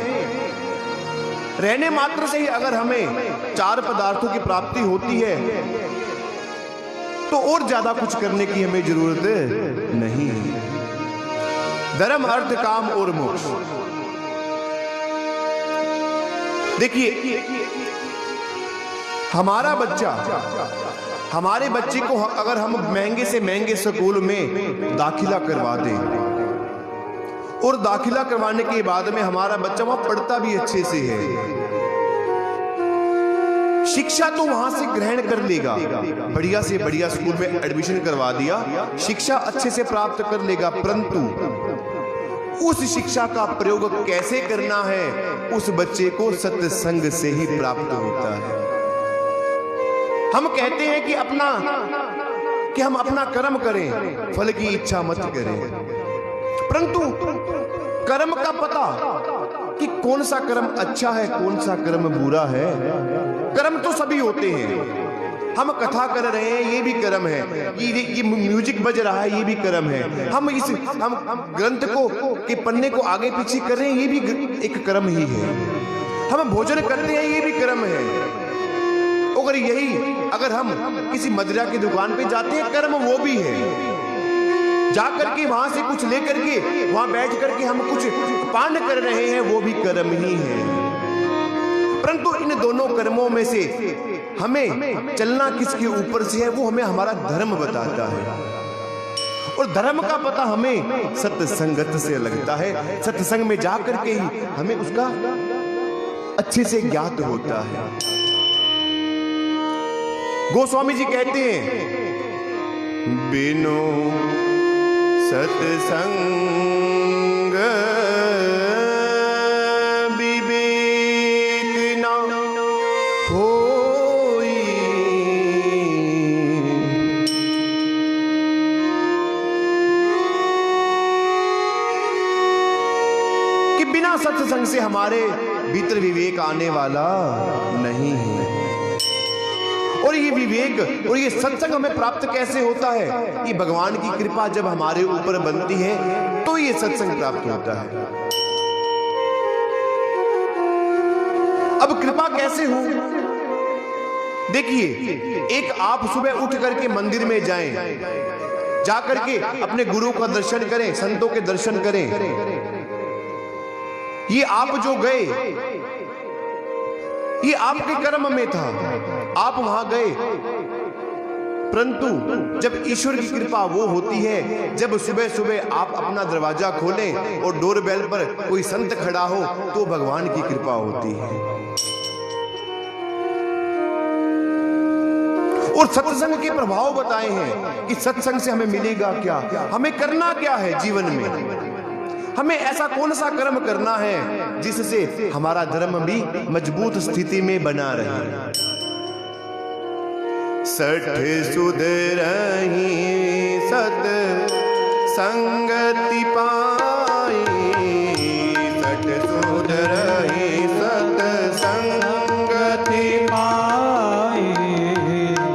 Speaker 1: रहने मात्र से ही अगर हमें 4 पदार्थों की प्राप्ति होती है तो और ज्यादा कुछ करने की हमें जरूरत नहीं है। धर्म, अर्थ, काम और मोक्ष। देखिए, हमारा बच्चा, हमारे बच्चे को अगर हम महंगे से महंगे स्कूल में दाखिला करवा दें और दाखिला करवाने के बाद में हमारा बच्चा वहां पढ़ता भी अच्छे से है, शिक्षा तो वहां से ग्रहण कर लेगा, बढ़िया से बढ़िया स्कूल में एडमिशन करवा दिया, शिक्षा अच्छे से प्राप्त कर लेगा, परंतु उस शिक्षा का प्रयोग कैसे करना है, उस बच्चे को सत्संग से ही प्राप्त होता है। हम कहते हैं कि हम अपना कर्म करें, फल की इच्छा मत करें, परंतु कर्म का पता कि कौन सा कर्म अच्छा है, कौन सा कर्म बुरा है। कर्म तो सभी होते हैं। हम कथा कर रहे हैं, ये भी कर्म है। ये म्यूजिक बज रहा है, ये भी कर्म है। हम ग्रंथ को के पन्ने को आगे पीछे कर रहे हैं, ये भी एक कर्म ही है। हम भोजन करते हैं, ये भी कर्म है। अगर हम किसी मदिरा की दुकान पे जाते हैं, कर्म वो भी है। जाकर के वहां से कुछ लेकर के वहां बैठ करके हम कुछ पान कर रहे हैं, वो भी कर्म ही है। परंतु इन दोनों कर्मों में से हमें चलना किसके ऊपर से है, वो हमें हमारा धर्म बताता है। और धर्म का पता हमें सत्संगत से लगता है। सत्संग में जाकर के ही हमें उसका अच्छे से ज्ञात होता है। गोस्वामी जी कहते हैं, बिनु सत्संग विवेक न होई। कि बिना सत्संग से हमारे भीतर विवेक आने वाला नहीं है। और ये विवेक और ये सत्संग हमें प्राप्त कैसे होता है? ये भगवान की कृपा जब हमारे ऊपर बनती है तो ये सत्संग प्राप्त होता है। अब कृपा कैसे हो? देखिए, एक आप सुबह उठ करके मंदिर में जाएं, जाकर के अपने गुरु का दर्शन करें, संतों के दर्शन करें। ये आप जो गए, ये आपके कर्म में था, आप वहां गए। परंतु जब ईश्वर की कृपा वो होती है, जब सुबह सुबह आप अपना दरवाजा खोलें और डोरबेल पर कोई संत खड़ा हो, तो भगवान की कृपा होती है। और सत्संग के प्रभाव बताए हैं कि सत्संग से हमें मिलेगा क्या, हमें करना क्या है जीवन में, हमें ऐसा कौन सा कर्म करना है जिससे हमारा धर्म भी मजबूत स्थिति में बना रहे। सठ सुधरहि सत संगति पाई, सठ सुधरहि सत संगति
Speaker 2: पाई।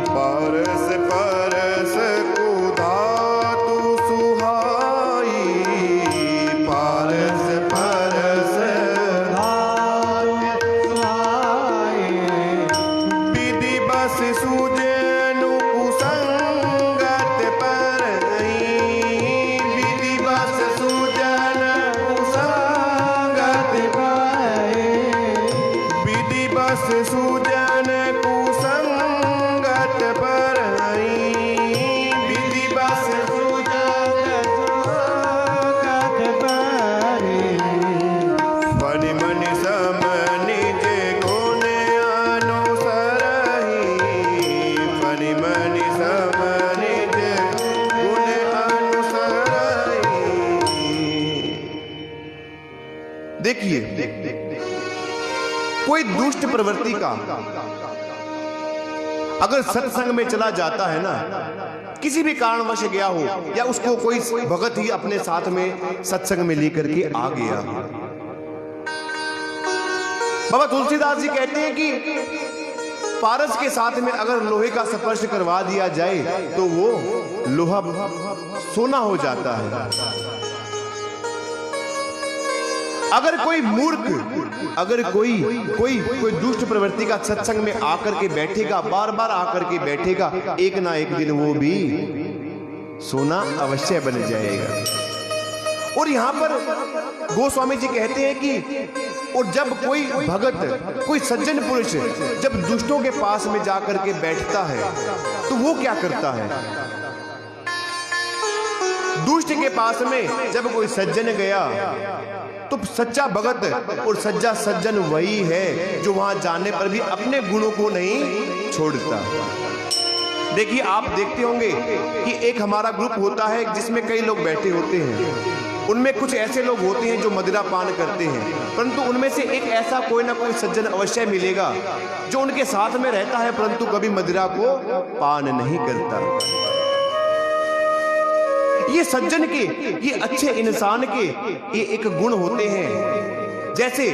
Speaker 1: परस परस कुधातु सुहाई, परस परस
Speaker 2: धातु सुहाई।
Speaker 1: विधि बस सुजनु कुसंगत परई, विधि बस देखिए, कोई दुष्ट प्रवृत्ति का अगर सत्संग में चला जाता है ना, किसी भी कारणवश गया हो, या उसको कोई भगत ही अपने साथ में सत्संग में लेकर के आ गया, बाबा तुलसीदास जी कहते हैं कि पारस के साथ में अगर लोहे का स्पर्श करवा दिया जाए तो वो लोहा सोना हो जाता है। अगर कोई मूर्ख, अगर कोई दुष्ट प्रवृत्ति का सत्संग में आकर के बैठेगा, बार बार आकर के बैठेगा, एक ना एक दिन वो भी सोना अवश्य बन जाएगा। और यहां पर गोस्वामी जी कहते हैं कि और जब कोई भगत, कोई सज्जन पुरुष जब दुष्टों के पास में जाकर के बैठता है तो वो क्या करता है? दुष्ट के पास में जब कोई सज्जन गया तो सच्चा भगत और सच्चा सज्जन वही है जो वहां जाने पर भी अपने गुणों को नहीं छोड़ता। देखिए, आप देखते होंगे कि एक हमारा ग्रुप होता है जिसमें कई लोग बैठे होते हैं। उनमें कुछ ऐसे लोग होते हैं जो मदिरा पान करते हैं, परंतु उनमें से एक ऐसा कोई ना कोई सज्जन अवश्य मिलेगा जो उनके साथ में रहता है परंतु कभी मदिरा को पान नहीं करता। ये सज्जन के, ये अच्छे इंसान के ये एक गुण होते हैं। जैसे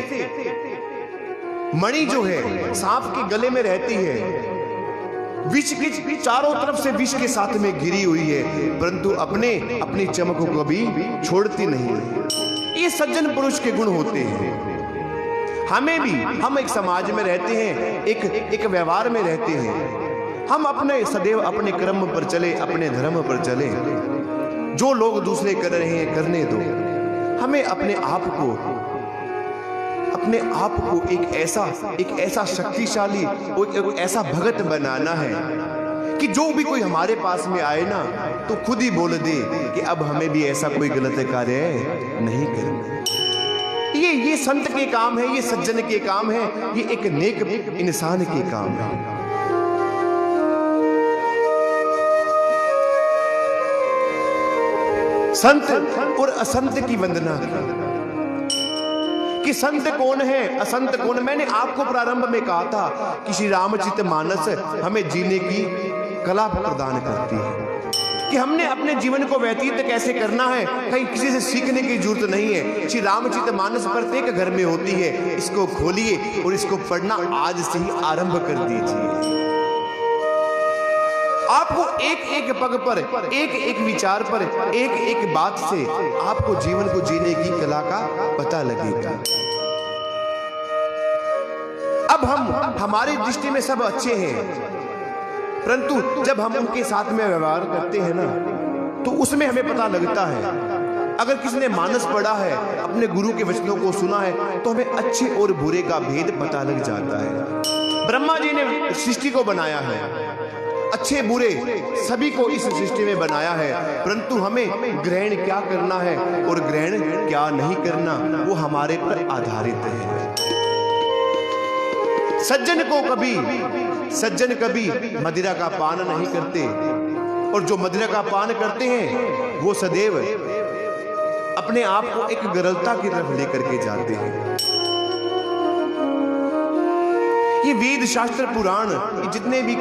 Speaker 1: मणि जो है सांप के गले में रहती है, विष की चारों तरफ से विष के साथ में घिरी हुई है, परंतु अपनी चमक को कभी छोड़ती नहीं। ये सज्जन पुरुष के गुण होते हैं। हमें भी, हम एक समाज में रहते हैं, एक व्यवहार में रहते हैं, हम अपने सदैव अपने कर्म पर चले, अपने धर्म पर चले। जो लोग दूसरे कर रहे हैं करने दो। हमें अपने आप को एक ऐसा शक्तिशाली और एक ऐसा भगत बनाना है कि जो भी कोई हमारे पास में आए ना तो खुद ही बोल दे कि अब हमें भी ऐसा कोई गलत कार्य नहीं करना। ये संत के काम है, ये सज्जन के काम है, ये एक नेक इंसान के काम है। संत और असंत की वंदना कि संत कौन है, असंत कौन। मैंने आपको प्रारंभ में कहा था कि श्री रामचरित मानस हमें जीने की कला प्रदान करती है कि हमने अपने जीवन को व्यतीत कैसे करना है। कहीं किसी से सीखने की जरूरत नहीं है। श्री रामचरित मानस प्रत्येक घर में होती है। इसको खोलिए और इसको पढ़ना आज से ही आरंभ कर दीजिए। आपको एक एक पग पर, एक एक विचार पर, एक एक बात से आपको जीवन को जीने की कला का पता लगेगा। अब हमारी दृष्टि में सब अच्छे हैं, परंतु जब हम उनके साथ में व्यवहार करते हैं ना तो उसमें हमें पता लगता है। अगर किसी ने मानस पढ़ा है, अपने गुरु के वचनों को सुना है, तो हमें अच्छे और बुरे का भेद पता लग जाता है। ब्रह्मा जी ने सृष्टि को बनाया है, अच्छे बुरे सभी को इस सृष्टि में बनाया है, परंतु हमें ग्रहण क्या करना है और ग्रहण क्या नहीं करना वो हमारे पर आधारित है। सज्जन कभी मदिरा का पान नहीं करते, और जो मदिरा का पान करते हैं वो सदैव अपने आप को एक गरलता की तरफ लेकर के जाते हैं। ये वेद शास्त्र पुराण, ये जितने भी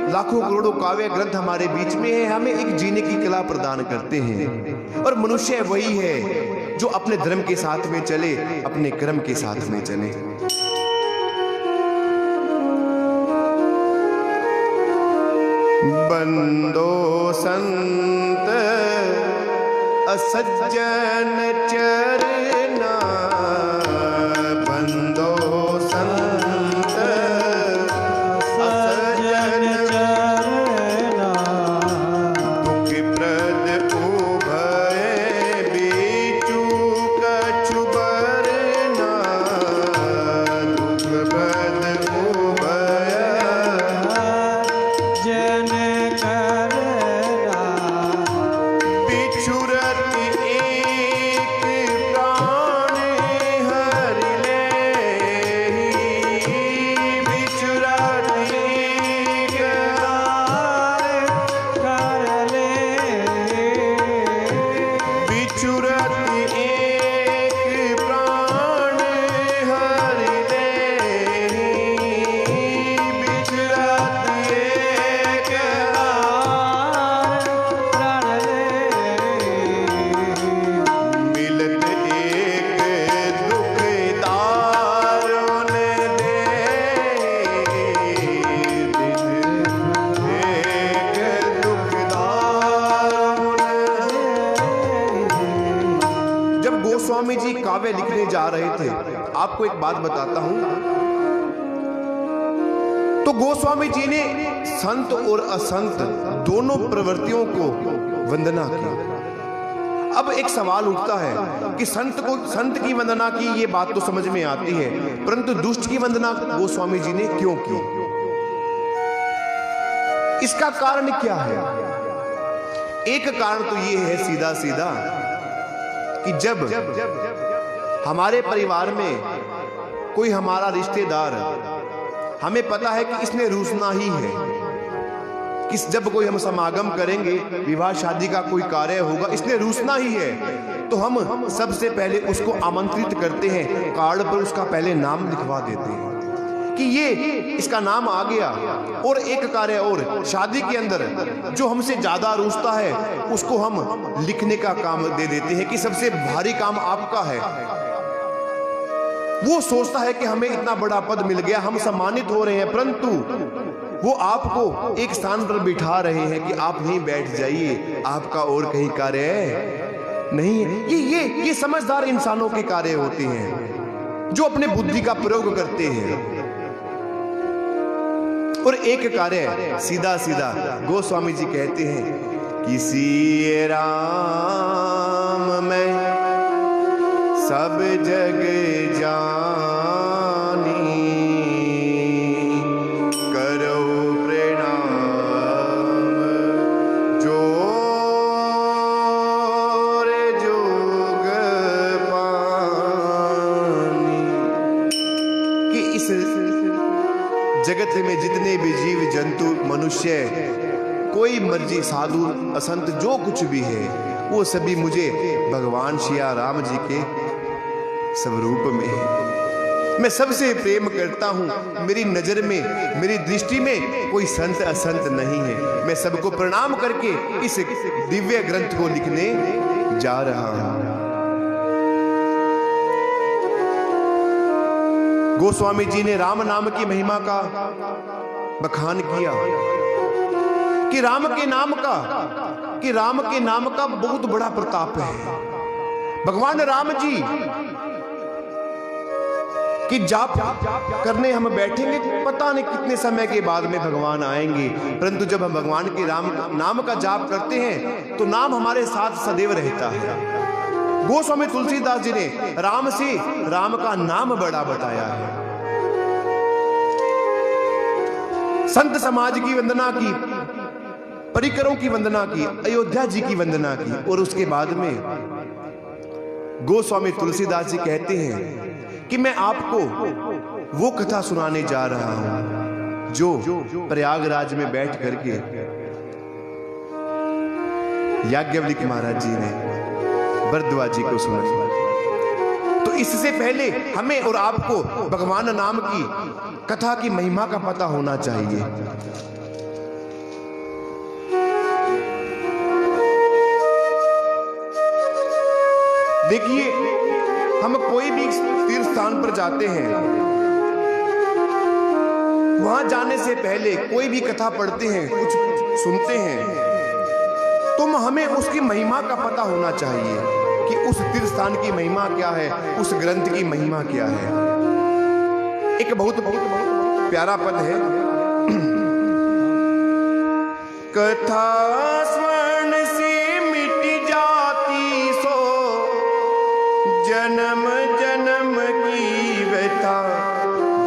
Speaker 1: लाखों करोड़ों काव्य ग्रंथ हमारे बीच में है, हमें एक जीने की कला प्रदान करते हैं। और मनुष्य वही है जो अपने धर्म के साथ में चले, अपने कर्म के साथ में चले। बंदो संत असज्जन चरना, बंदो संत असज्जन चरना, दुख प्रद उभय बीचू कछु बरना, दुख प्रद उभय जन करना, बिछुरत एक प्राण हर ले, बिछुरत एक प्राण हर ले, बिछुरत एक प्राण गोस्वामी जी काव्य लिखने जा रहे थे, आपको एक बात बताता हूं। तो गोस्वामी जी ने संत और असंत दोनों प्रवृत्तियों को वंदना की। अब एक सवाल उठता है कि संत की वंदना की, ये बात तो समझ में आती है, परंतु दुष्ट की वंदना गोस्वामी जी ने क्यों की? इसका कारण क्या है? एक कारण तो ये है सीधा सीधा कि जब हमारे परिवार में कोई हमारा रिश्तेदार, हमें पता है कि इसने रूसना ही है, कि जब कोई हम समागम करेंगे, विवाह शादी का कोई कार्य होगा, इसने रूसना ही है, तो हम सबसे पहले उसको आमंत्रित करते हैं, कार्ड पर उसका पहले नाम लिखवा देते हैं कि ये इसका नाम आ गया। और एक कार्य और, शादी के अंदर जो हमसे ज्यादा रूसता है उसको हम लिखने का काम दे देते हैं कि सबसे भारी काम आपका है। वो सोचता है कि हमें इतना बड़ा पद मिल गया, हम सम्मानित हो रहे हैं, परंतु वो आपको एक स्थान पर बिठा रहे हैं कि आप नहीं बैठ जाइए, आपका और कहीं कार्य नहीं है। ये समझदार इंसानों के कार्य होते हैं जो अपने बुद्धि का प्रयोग करते हैं। और एक कार्य सीधा सीधा गोस्वामी जी कहते हैं, किसी राम में सब जग जानी, करो प्रणाम जोर जोग पानी। कि इस जगत में जितने भी जीव जंतु, मनुष्य, कोई मर्जी, साधु असंत, जो कुछ भी है, वो सभी मुझे भगवान श्री राम जी के स्वरूप में है। मैं सबसे प्रेम करता हूं। मेरी नजर में, मेरी दृष्टि में कोई संत असंत नहीं है। मैं सबको प्रणाम करके इस दिव्य ग्रंथ को लिखने जा रहा हूं। गोस्वामी जी ने राम नाम की महिमा का बखान किया कि राम के नाम का बहुत बड़ा प्रताप है। भगवान राम जी कि जाप करने हम बैठेंगे, पता नहीं कितने समय के बाद में भगवान आएंगे, परंतु जब हम भगवान के राम नाम का जाप करते हैं तो नाम हमारे साथ सदैव रहता है। गोस्वामी तुलसीदास जी ने राम से राम का नाम बड़ा बताया है। संत समाज की वंदना की, परिकरों की वंदना की, अयोध्या जी की वंदना की, और उसके बाद में गोस्वामी तुलसीदास जी कहते हैं कि मैं आपको वो कथा सुनाने जा रहा हूं जो प्रयागराज में बैठ करके याज्ञवल्क्य महाराज जी ने भरद्वाज जी को सुनाई। तो इससे पहले हमें और आपको भगवान नाम की कथा की महिमा का पता होना चाहिए। देखिए, हम कोई भी तीर्थ स्थान पर जाते हैं, वहां जाने से पहले कोई भी कथा पढ़ते हैं, कुछ सुनते हैं, तो हमें उसकी महिमा का पता होना चाहिए कि उस तीर्थ स्थान की महिमा क्या है, उस ग्रंथ की महिमा क्या है। एक बहुत प्यारा पद है, कथा स्वर्ण से मिट जाती सो जन्म जन्म की व्यथा,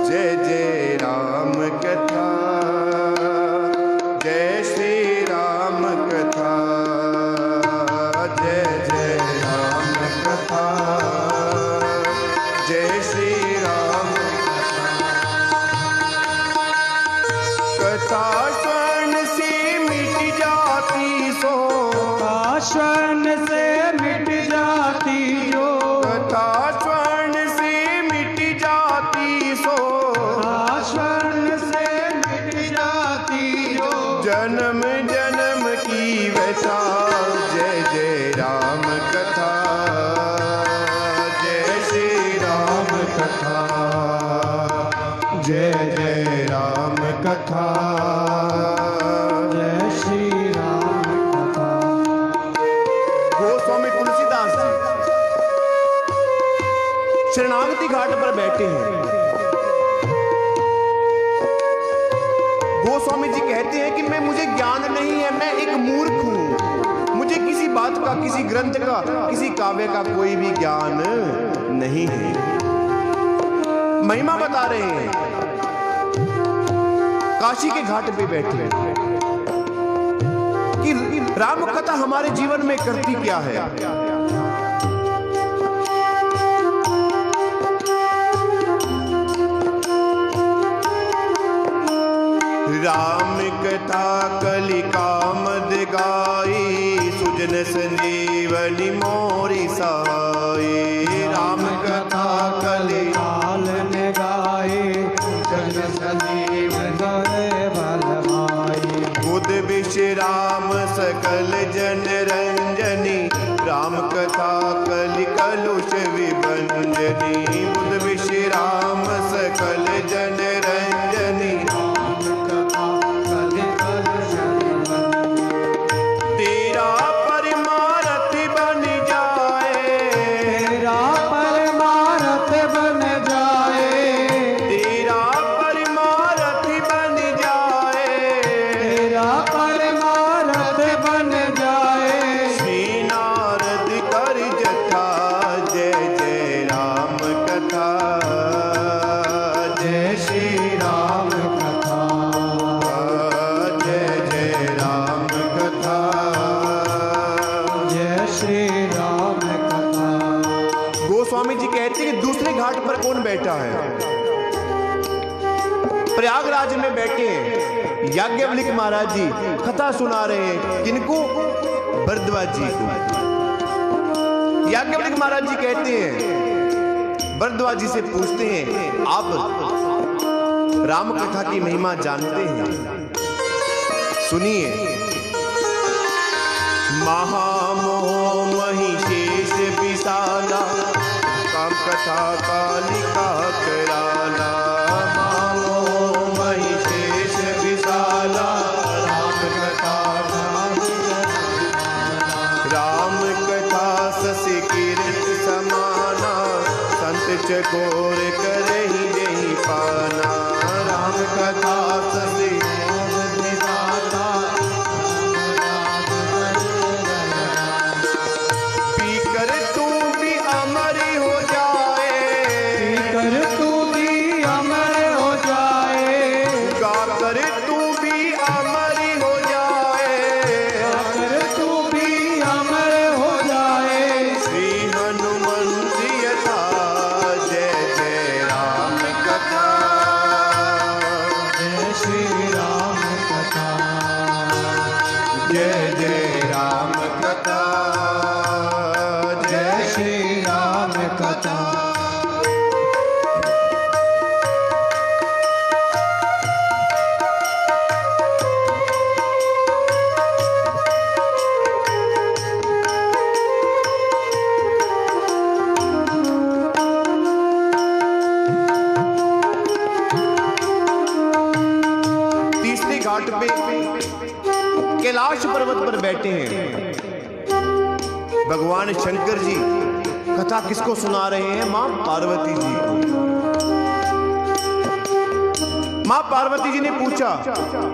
Speaker 1: जय जय राम कथा, जय श्री राम कथा, जय जय राम कथा, जय श्री राम कथा। स्वर्ण से मिट जाती सो,
Speaker 2: स्वर्ण से मिट जाती जो,
Speaker 1: कथा स्वर्ण से मिट जाती सो,
Speaker 2: स्वर्ण से मिट जाती जो,
Speaker 1: जन्म जन्म की व्यथा, जय जय राम कथा, जय श्री राम कथा, जय जय राम कथा,
Speaker 2: जय श्री राम कथा।
Speaker 1: गोस्वामी तुलसीदास जी शरणागति घाट पर बैठे हैं। गोस्वामी जी कहते हैं कि मुझे ज्ञान नहीं है, मैं एक मूर्ख हूं, मुझे किसी बात का, किसी ग्रंथ का, किसी काव्य का कोई भी ज्ञान नहीं है। महिमा बता रहे हैं, काशी के घाट पे बैठे कि राम कथा हमारे जीवन में करती क्या है। राम कथा कलिका मद गाई, सुजन संजीवनी मोरी साई। राम कथा
Speaker 2: काल ने गाए, जन संजीवनी बलवाई।
Speaker 1: बुध विश्राम सकल जन रंजनी, राम कथा कलि कलुष विभंजनी। बुध विश्राम सकल जन रंजनी, तेरा परमारथ बन जाए,
Speaker 2: तेरा परमारथ बन जाए,
Speaker 1: तेरा परमारथ बन जाए,
Speaker 2: तेरा परमारथ बन जाए।
Speaker 1: श्री नारद कर जथा, जय जय राम कथा,
Speaker 2: जय श्री राम कथा,
Speaker 1: जय जय राम कथा।
Speaker 2: जय श्री राम कथा।
Speaker 1: गोस्वामी जी कहते हैं कि दूसरे घाट पर कौन बैठा है? प्रयागराज में बैठे हैं याज्ञवल्क्य महाराज जी, कथा सुना रहे हैं। किनको? भरद्वाज जी को। याज्ञवल्क्य महाराज जी कहते हैं, भरद्वाज जी से पूछते हैं, आप राम कथा की महिमा जानते हैं? सुनिए। महामोह महिषेश विशाला, काम कथा कालिका कराला। महामोह महिषेश विशाला, राम कथा राम कथा शशि किरीट समाना, संत चकोर करहि देहि पाना। राम कथा शशि पीकर तू भी अमर हो जाए,
Speaker 2: कर तू भी अमर हो जाए,
Speaker 1: गाकर तू भी अमर हो जाए,
Speaker 2: कर तू भी अमर हो जाए।
Speaker 1: श्री हनुमंत यथा, जय जय राम कथा,
Speaker 2: जय श्री राम कथा,
Speaker 1: जय जय राम कथा,
Speaker 2: जय श्री राम कथा।
Speaker 1: तीसरे घाट पे कैलाश पर्वत पर बैठे हैं भगवान शंकर जी। कथा किसको सुना रहे हैं? मां पार्वती जी को। मां पार्वती जी ने पूछा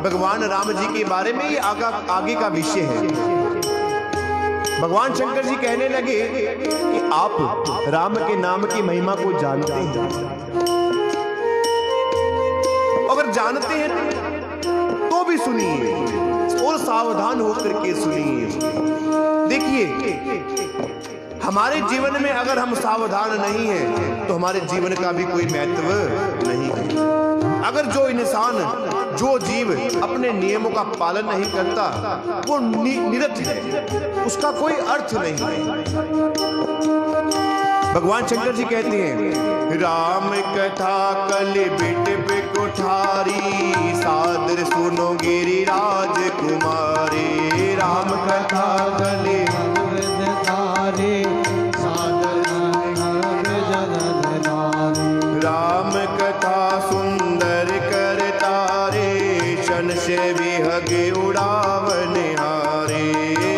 Speaker 1: भगवान राम जी के बारे में, ये आगे का विषय है। भगवान शंकर जी कहने लगे कि आप राम के नाम की महिमा को जानते हैं? अगर जानते हैं तो भी सुनिए और सावधान होकर के सुनिए। देखिए, हमारे जीवन में अगर हम सावधान नहीं हैं तो हमारे जीवन का भी कोई महत्व नहीं है। अगर जो इंसान, जो जीव अपने नियमों का पालन नहीं करता, वो निरर्थ है, उसका कोई अर्थ नहीं है। भगवान शंकर जी कहते हैं, राम कथा कलि बिटप कुठारी, सादर सुनो गिरिराज कुमारी। राम कथा कलि राम कथा सुंदर कर तारे, शन से विहग उड़ावन हारे।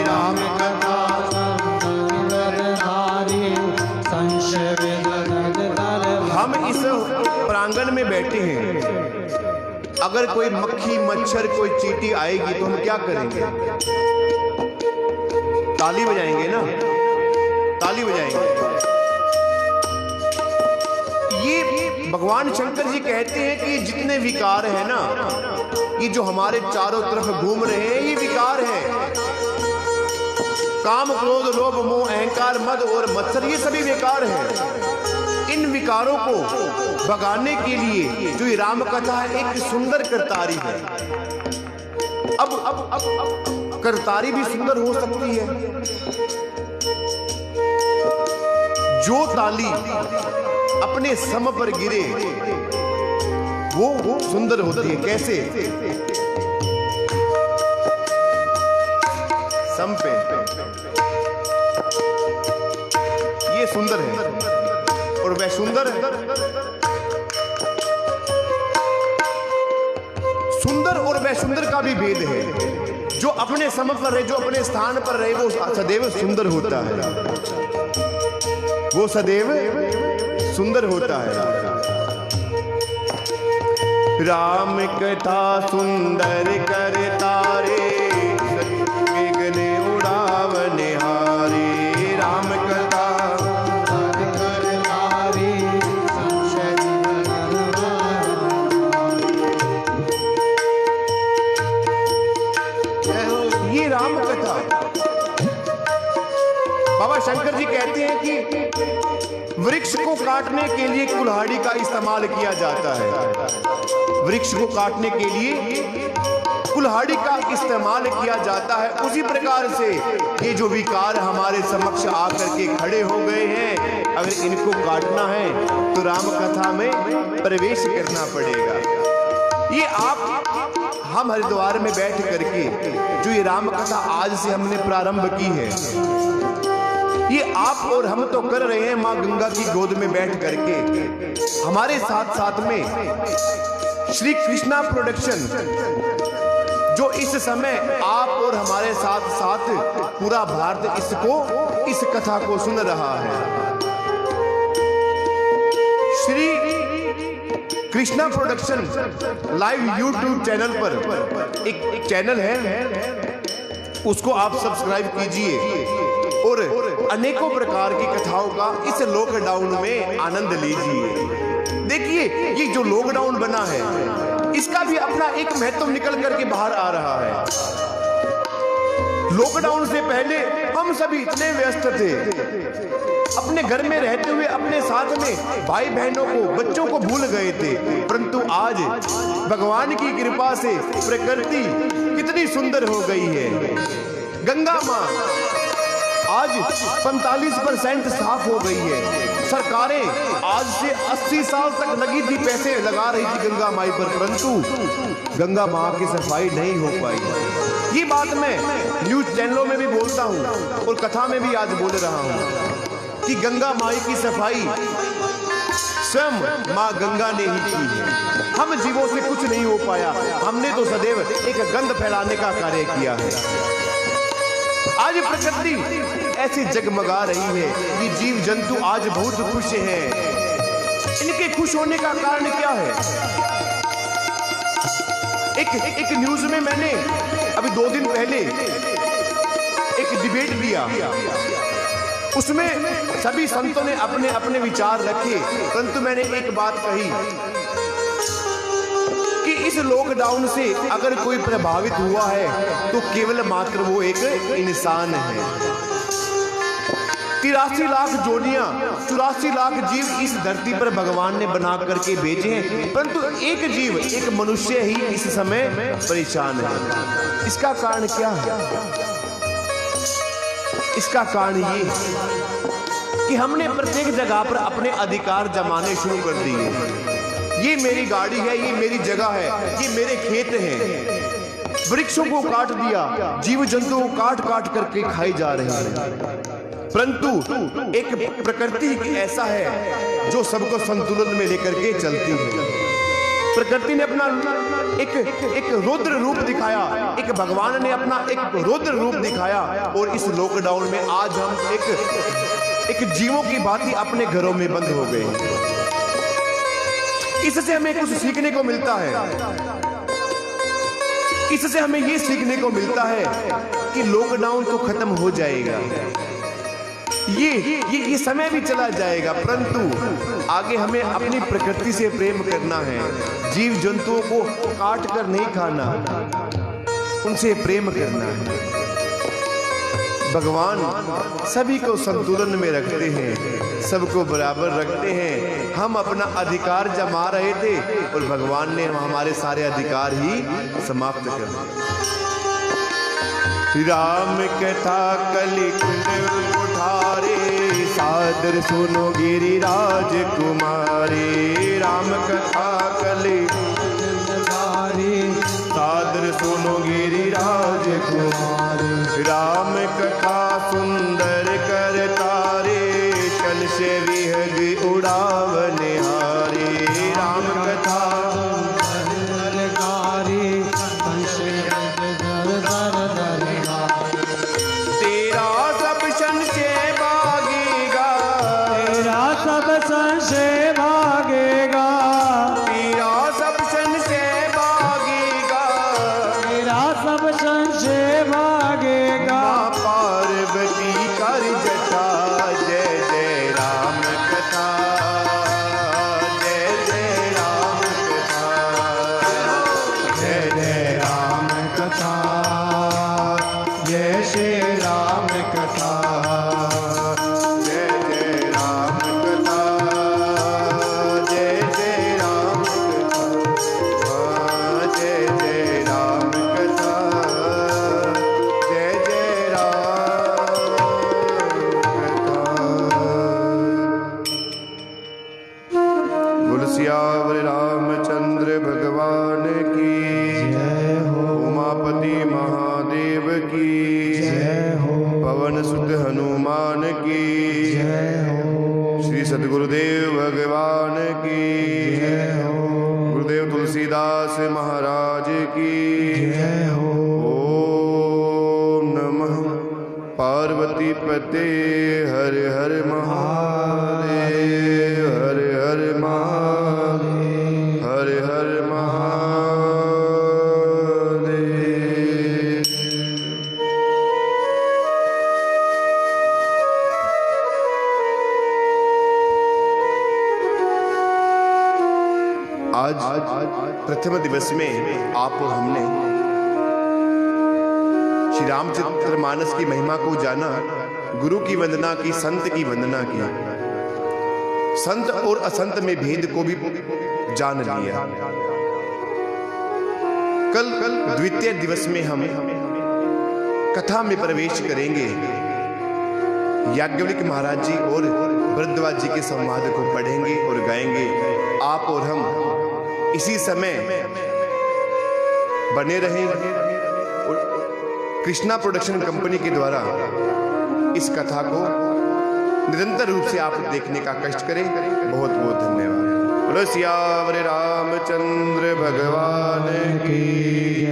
Speaker 1: राम कथा
Speaker 2: संशय
Speaker 1: आंगन में बैठे हैं, अगर कोई मक्खी मच्छर कोई चींटी आएगी तो हम क्या करेंगे? ताली बजाएंगे ना, ताली बजाएंगे। ये भगवान शंकर जी कहते हैं कि जितने विकार हैं ना, ये जो हमारे चारों तरफ घूम रहे हैं, ये विकार हैं। काम, क्रोध, लोभ, मोह, अहंकार, मद और मत्सर, ये सभी विकार हैं। इन विकारों को भगाने के लिए जो ये राम कथा है, एक सुंदर करतारी है। अब करतारी भी सुंदर हो सकती है। जो ताली अपने सम पर गिरे वो सुंदर होती है। कैसे? सम पे ये सुंदर है और वह सुंदर है। सुंदर और वह सुंदर का भी भेद है। जो अपने सम पर रहे, जो अपने स्थान पर रहे, वो सदैव सुंदर होता है, वो सदैव सुंदर होता है। राम कथा सुंदर करतारे, विघ्न उड़ावने हारे। राम कथा
Speaker 2: करतारे,
Speaker 1: ये राम कथा। बाबा शंकर जी कहते हैं कि वृक्ष को काटने के लिए कुल्हाड़ी का इस्तेमाल किया जाता है। वृक्ष को काटने के लिए कुल्हाड़ी का इस्तेमाल किया जाता है। उसी प्रकार से ये जो विकार हमारे समक्ष आकर के खड़े हो गए हैं, अगर इनको काटना है तो राम कथा में प्रवेश करना पड़ेगा। ये हम हरिद्वार में बैठ करके जो ये राम कथा आज से हमने प्रारंभ की है, ये आप और हम तो कर रहे हैं मां गंगा की गोद में बैठ करके। हमारे साथ साथ में श्री कृष्णा प्रोडक्शन, जो इस समय आप और हमारे साथ साथ पूरा भारत इस कथा को सुन रहा है। Shri Krishna production live YouTube channel पर एक चैनल है, उसको आप सब्सक्राइब कीजिए और अनेकों प्रकार की कथाओं का इस लॉकडाउन में आनंद लीजिए। देखिए, ये जो लॉकडाउन बना है, इसका भी अपना एक महत्व निकल करके बाहर आ रहा है। लॉकडाउन से पहले हम सभी इतने व्यस्त थे, अपने घर में रहते हुए अपने साथ में भाई बहनों को, बच्चों को भूल गए थे। परंतु आज भगवान की कृपा से प्रकृति कितनी सुंदर हो गई है। गंगा माँ आज 45% साफ हो गई है। सरकारें आज से 80 साल तक लगी थी, पैसे लगा रही थी गंगा माई पर, परंतु गंगा माँ की सफाई नहीं हो पाई। ये बात मैं न्यूज चैनलों में भी बोलता हूँ और कथा में भी आज बोल रहा हूँ कि गंगा माई की सफाई स्वयं माँ गंगा ने ही की है। हम जीवों से कुछ नहीं हो पाया, हमने तो सदैव एक गंध फैलाने का कार्य किया है। आज प्रकृति ऐसी जगमगा रही है कि जीव जंतु आज बहुत खुश हैं। इनके खुश होने का कारण क्या है? एक न्यूज में मैंने अभी 2 दिन पहले एक डिबेट दिया, उसमें सभी संतों ने अपने अपने विचार रखे, परंतु मैंने एक बात कही कि इस लॉकडाउन से अगर कोई प्रभावित हुआ है तो केवल मात्र वो एक इंसान है। 83 लाख जोड़ियां, 84 लाख जीव इस धरती पर भगवान ने बना करके भेजे हैं, परंतु एक जीव, एक मनुष्य ही इस समय परेशान है। इसका कारण क्या है? इसका कारण ये कि हमने प्रत्येक जगह पर अपने अधिकार जमाने शुरू कर दिए। ये मेरी गाड़ी है, ये मेरी जगह है, ये मेरे खेत हैं। वृक्षों को काट दिया, जीव जंतुओं को काट काट करके खाए जा रहे हैं। परंतु एक प्रकृति ऐसा है जो सबको संतुलन में लेकर के चलती है। प्रकृति ने अपना एक रुद्र रूप दिखाया, एक भगवान ने अपना एक रुद्र रूप दिखाया, और इस लॉकडाउन में आज हम एक जीवों की भांति अपने घरों में बंद हो गए। इससे हमें कुछ सीखने को मिलता है। इससे हमें यह सीखने को मिलता है कि लॉकडाउन तो खत्म हो जाएगा, ये समय भी चला जाएगा, परंतु आगे हमें अपनी प्रकृति से प्रेम करना है। जीव जंतुओं को काट कर नहीं खाना, उनसे प्रेम करना है। भगवान सभी को संतुलन में रखते हैं, सबको बराबर रखते हैं। हम अपना अधिकार जमा रहे थे और भगवान ने हमारे सारे अधिकार ही समाप्त कर दिए। राम कथा कलि कुंड उठारे, सादर सुनो गिरिराज कुमारी। राम कथा कलि सादर सुनो गिरिराज कुमारी। राम कथा सुंदर कर तारे, शन से विहग उड़ावन हारे। राम कथा तेरा सब संशय भागेगा,
Speaker 2: तेरा सब संशय भागेगा,
Speaker 1: तेरा सब संशय भागेगा,
Speaker 2: तेरा सब संशय भागेगा।
Speaker 1: माँ पार्वती कर जटा, जय जय राम कथा, जय जय राम कथा,
Speaker 2: जय जय राम कथा, जय श्री राम कथा,
Speaker 1: जय जय राम कथा, जय जय राम कथा, जय जय राम कथा, जय जय राम कथा। बोल सियावर रामचंद्र भगवान की
Speaker 2: जय हो,
Speaker 1: उमापति महादेव की
Speaker 2: जय हो,
Speaker 1: पवन सुत हनुमान की
Speaker 2: जय हो,
Speaker 1: श्री सद्गुरुदेव भगवान की
Speaker 2: जय हो,
Speaker 1: गुरुदेव तुलसीदास महाराज की
Speaker 2: जय हो।
Speaker 1: ओम नमः पार्वती पते हर हर महादेव, हर हर महादेव, हर हर महादेव। आज प्रथम दिवस में आप और हमने श्री रामचरित्र मानस की महिमा को जाना, गुरु की वंदना की, संत की वंदना की, संत और असंत में भेद को भी जान लिया। कल द्वितीय दिवस में हम कथा में प्रवेश करेंगे। याज्ञवल्क्य महाराज जी और भरद्वाज जी के संवाद को पढ़ेंगे और गाएंगे। आप और हम इसी समय बने रहेंगे और कृष्णा प्रोडक्शन कंपनी के द्वारा इस कथा को निरंतर रूप से आप देखने का कष्ट करें। बहुत बहुत धन्यवाद। बोलो सियावर रामचंद्र भगवान की।